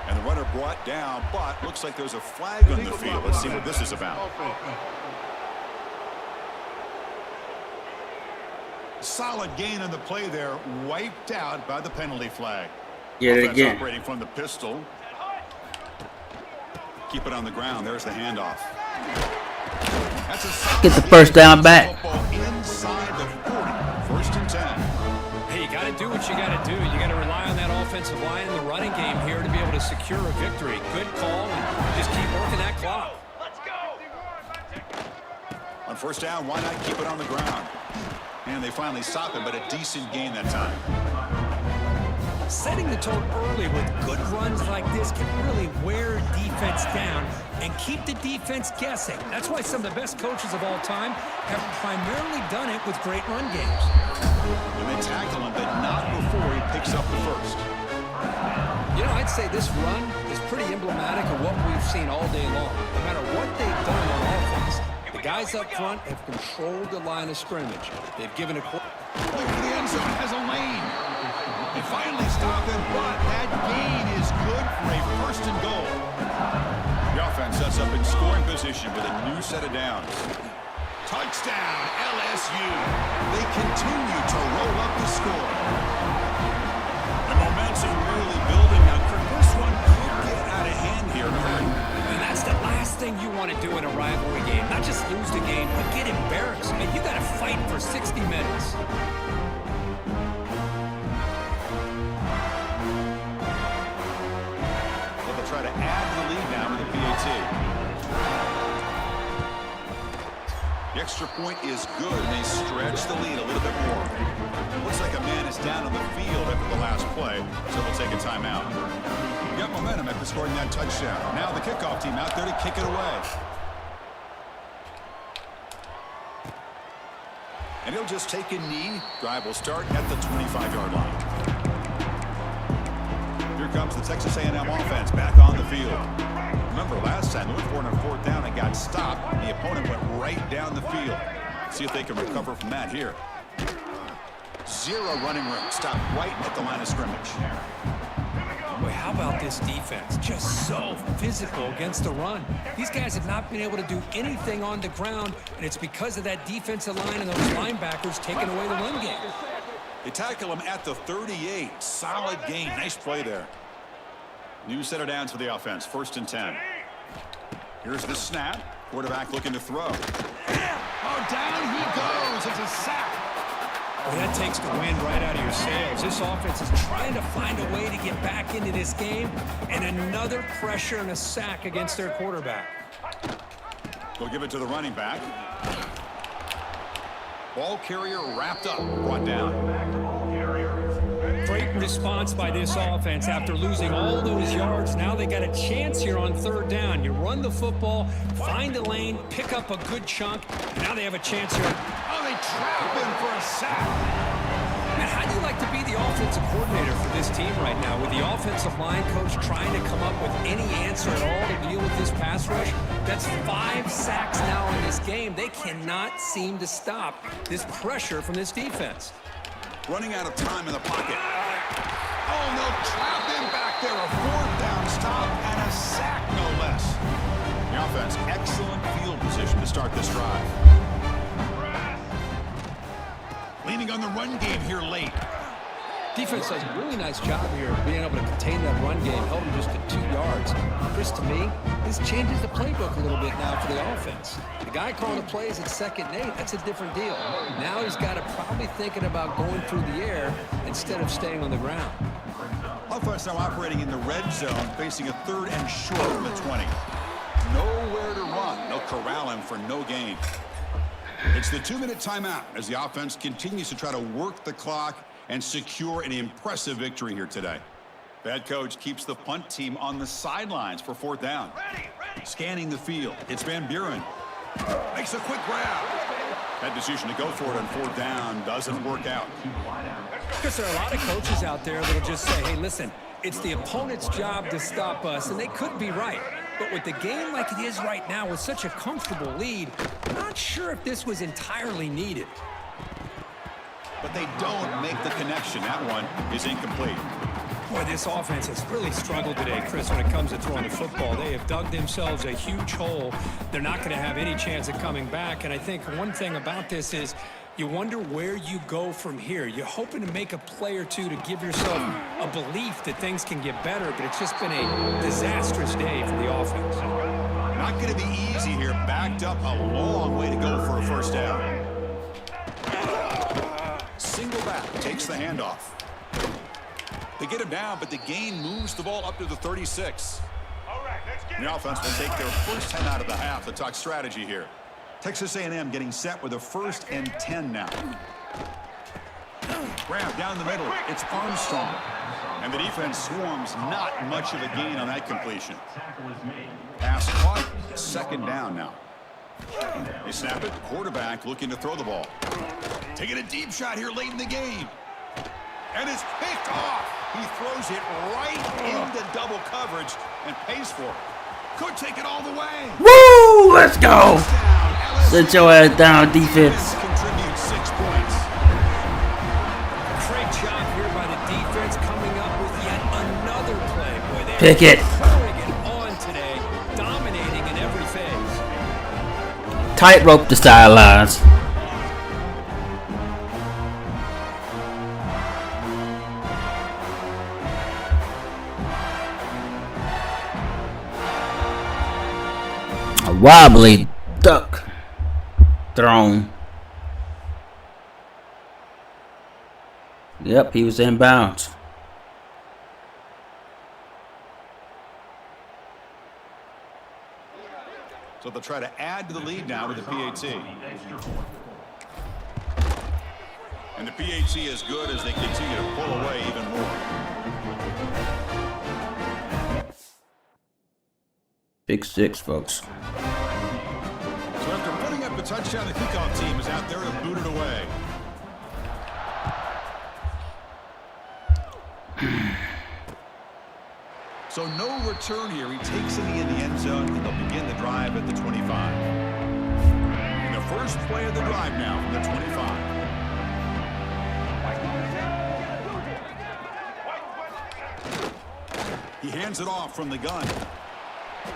And the runner brought down, but looks like there's a flag on the field. Let's see what this is about. Solid gain on the play there, wiped out by the penalty flag. Get it Offense again. operating from the pistol. Keep it on the ground. There's the handoff. That's a Get the first down back. Football inside the 40. First and 10. Hey, you got to do what you got to do. You got to rely on that offensive line in the running game here to be able to secure a victory. Good call, and just keep working that clock. On first down, why not keep it on the ground? And they finally stop him, but a decent gain that time. Setting the tone early with good runs like this can really wear defense down and keep the defense guessing. That's why some of the best coaches of all time have primarily done it with great run games. And they tackle him, but not before he picks up the first. You know, I'd say this run is pretty emblematic of what we've seen all day long. No matter what they've done on offense, the guys up front have controlled the line of scrimmage. They've given a... Look for the end zone, has a lane. They finally stop him, but that gain is good for a first and goal. The offense sets up in scoring position with a new set of downs. Touchdown, LSU. They continue to roll up the score. The momentum really building now. This one could get out of hand here. last thing you want to do in a rivalry game. Not just lose the game, but get embarrassed. Man, you got to fight for 60 minutes. Well, they'll try to add to the lead now with the PAT. The extra point is good, and they stretch the lead a little bit more. Looks like a man is down on the field after the last play, so they'll take a timeout. Got momentum after scoring that touchdown. Now the kickoff team out there to kick it away. And he'll just take a knee. Drive will start at the 25-yard line. Here comes the Texas A&M offense back on the field. Remember last time they went for it on 4th down and got stopped. The opponent went right down the field. See if they can recover from that here. 0 running room. Stop right at the line of scrimmage. Boy, how about this defense? Just so physical against the run. These guys have not been able to do anything on the ground, and it's because of that defensive line and those linebackers taking away the run game. They tackle him at the 38. Solid gain. Nice play there. New set of downs for the offense. 1st and 10. Here's the snap. Quarterback looking to throw. Oh, down he goes. It's a sack. Well, that takes the wind right out of your sails. This offense is trying to find a way to get back into this game, and another pressure and a sack against their quarterback. They'll give it to the running back. Ball carrier wrapped up, brought down. Great response by this offense after losing all those yards. Now they got a chance here on 3rd down. You run the football, find a lane, pick up a good chunk. Now they have a chance here. Oh, they trap him for a sack. Man, how do you like to be the offensive coordinator for this team right now, with the offensive line coach trying to come up with any answer at all to deal with this pass rush? That's 5 sacks now in this game. They cannot seem to stop this pressure from this defense. Running out of time in the pocket. Oh, no, trap him back there. A 4th down stop and a sack, no less. The offense, excellent field position to start this drive. Leaning on the run game here late. Defense does a really nice job here of being able to contain that run game, held him just to 2 yards. Chris, to me, this changes the playbook a little bit now for the offense. The guy calling the plays at 2nd and 8, that's a different deal. Now he's got to probably thinking about going through the air instead of staying on the ground. Offense now operating in the red zone, facing a 3rd and short from the 20. Nowhere to run. They'll corral him for no gain. It's the 2-minute timeout as the offense continues to try to work the clock and secure an impressive victory here today. The head coach keeps the punt team on the sidelines for 4th down. Scanning the field, it's Van Buren. Makes a quick grab. That decision to go for it on 4th down doesn't work out. Because there are a lot of coaches out there that'll just say, hey, listen, it's the opponent's job to stop us, and they could be right. But with the game like it is right now, with such a comfortable lead, I'm not sure if this was entirely needed. But they don't make the connection. That one is incomplete. Boy, this offense has really struggled today, Chris, when it comes to throwing the football. They have dug themselves a huge hole. They're not going to have any chance of coming back. And I think one thing about this is you wonder where you go from here. You're hoping to make a play or two to give yourself a belief that things can get better, but it's just been a disastrous day for the offense. Not going to be easy here. Backed up a long way to go for a 1st down. Single back takes the handoff. They get him down, but the gain moves the ball up to the 36. The offense will take their first 10 out of the half. The talk strategy here. Texas A&M getting set with a 1st and 10 now. Grab down the middle. It's Armstrong. And the defense swarms. Not much of a gain on that completion. Pass caught. 2nd down now. They snap it. Quarterback looking to throw the ball. Taking a deep shot here late in the game. And it's picked off. He throws it right into double coverage and pays for it. Could take it all the way. Woo! Let's go. Sit your ass down, defense. Contributes 6 points. Great job here by the defense coming up with yet another play. Boy, they're Pick it. pouring it on today, dominating in every phase. Tightrope the sidelines. wobbly duck thrown. Yep, he was inbounds. So they'll try to add to the lead now with the PAT. And the PAT is good as they continue to pull away even more. Big six, folks. So after putting up a touchdown, the kickoff team is out there to boot it away. So no return here. He takes it in the end zone, and they'll begin the drive at the 25. And the first play of the drive now from the 25. He hands it off from the gun.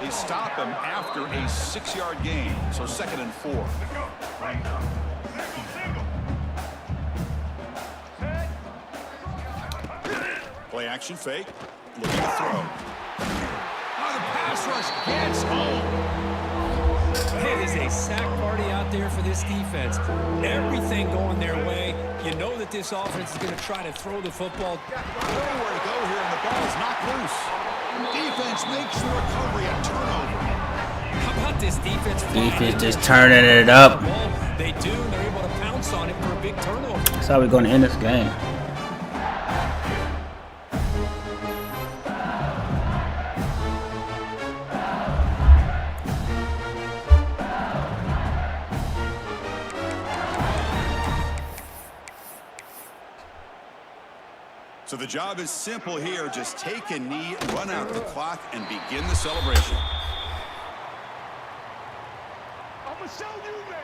They stop him after a 6-yard gain, so 2nd and 4. Play action fake. Looking to throw. Oh, the pass rush gets home. It is a sack party out there for this defense. Everything going their way. You know that this offense is going to try to throw the football. Nowhere to go here, and the ball is knocked loose. Defense makes the recovery a turnover. How about this defense? Defense just turning it up. They do. They're able to pounce on it for a big turnover. That's how we're going to end this game. So the job is simple here. Just take a knee, run out the clock, and begin the celebration. I'm gonna show you, man.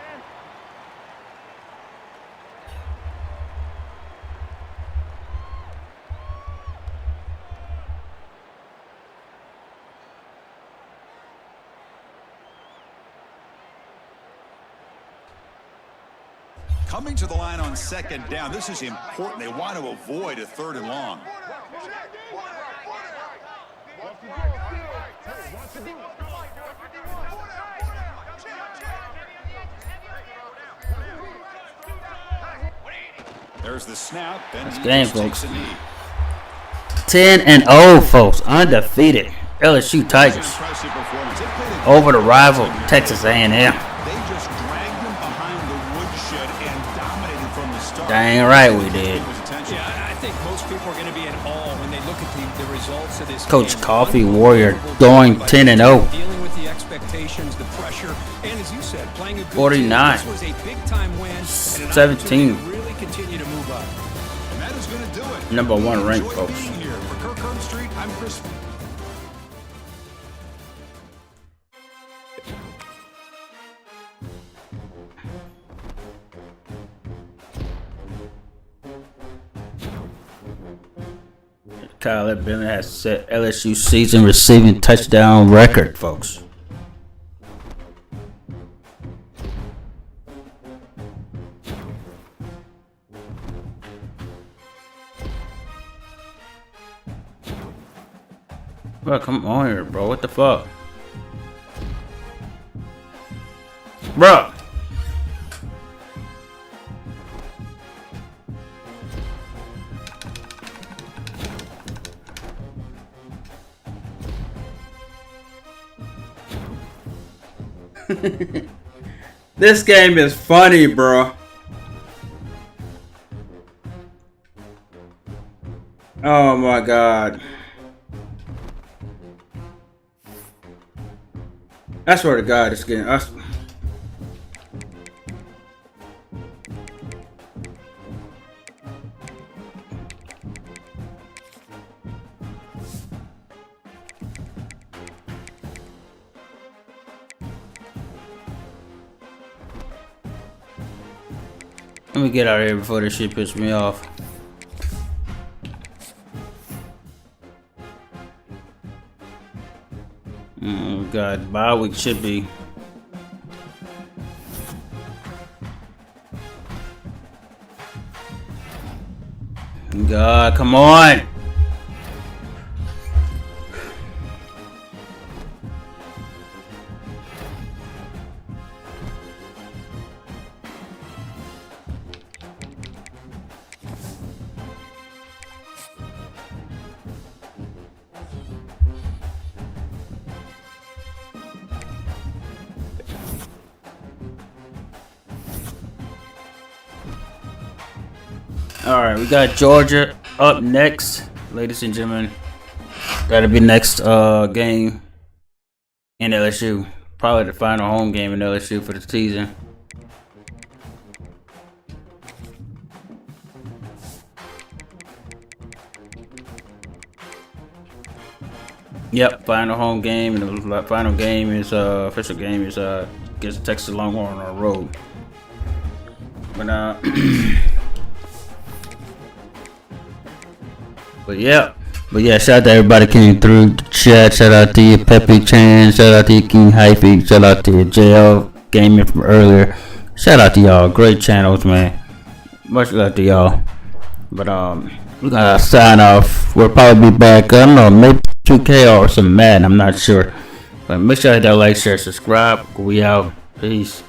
Coming to the line on 2nd down. This is important. They want to avoid a 3rd and long. There's the snap. And he game, just takes folks. a knee. 10-0, folks. Undefeated. LSU Tigers Impressive performance. They played a over the rival Texas A&M. They just dragged them behind the woodshed and dominated from the start. Dang right we did. Yeah, I think most people are going to be in awe when they look at the results of this Coach game. Coffee Warrior going 10-0. Dealing with the expectations, the pressure, and as you said, playing a good 49. team. This was a big-time win and an 17. opportunity to really continue to move up. And that is going to do it. Number 1 ranked, Enjoy folks. being here. For Kirk Herbstreit, I'm Chris. Kyle Bennett has set LSU season receiving touchdown record, folks. Bro, come on here, bro. What the fuck? Bro. This game is funny, bro. Oh my god. I swear to God, this game. Let me get out of here before this shit pisses me off. Oh god, bye week should be. God, come on! Alright, we got Georgia up next, ladies and gentlemen. That'll be next game in LSU. Probably the final home game in LSU for the season. Yep, final home game, and the final game is official game is against Texas Longhorn on the road. But yeah, shout out to everybody came through the chat. Shout out to you, Pepe Chan. Shout out to you, King Hyphy. Shout out to you, JL Gaming from earlier. Shout out to y'all, great channels, man. Much love to y'all. But we're gonna sign off. We'll probably be back. I don't know, maybe 2K or some Madden. I'm not sure. But make sure you hit that like, share, subscribe. We out. Peace.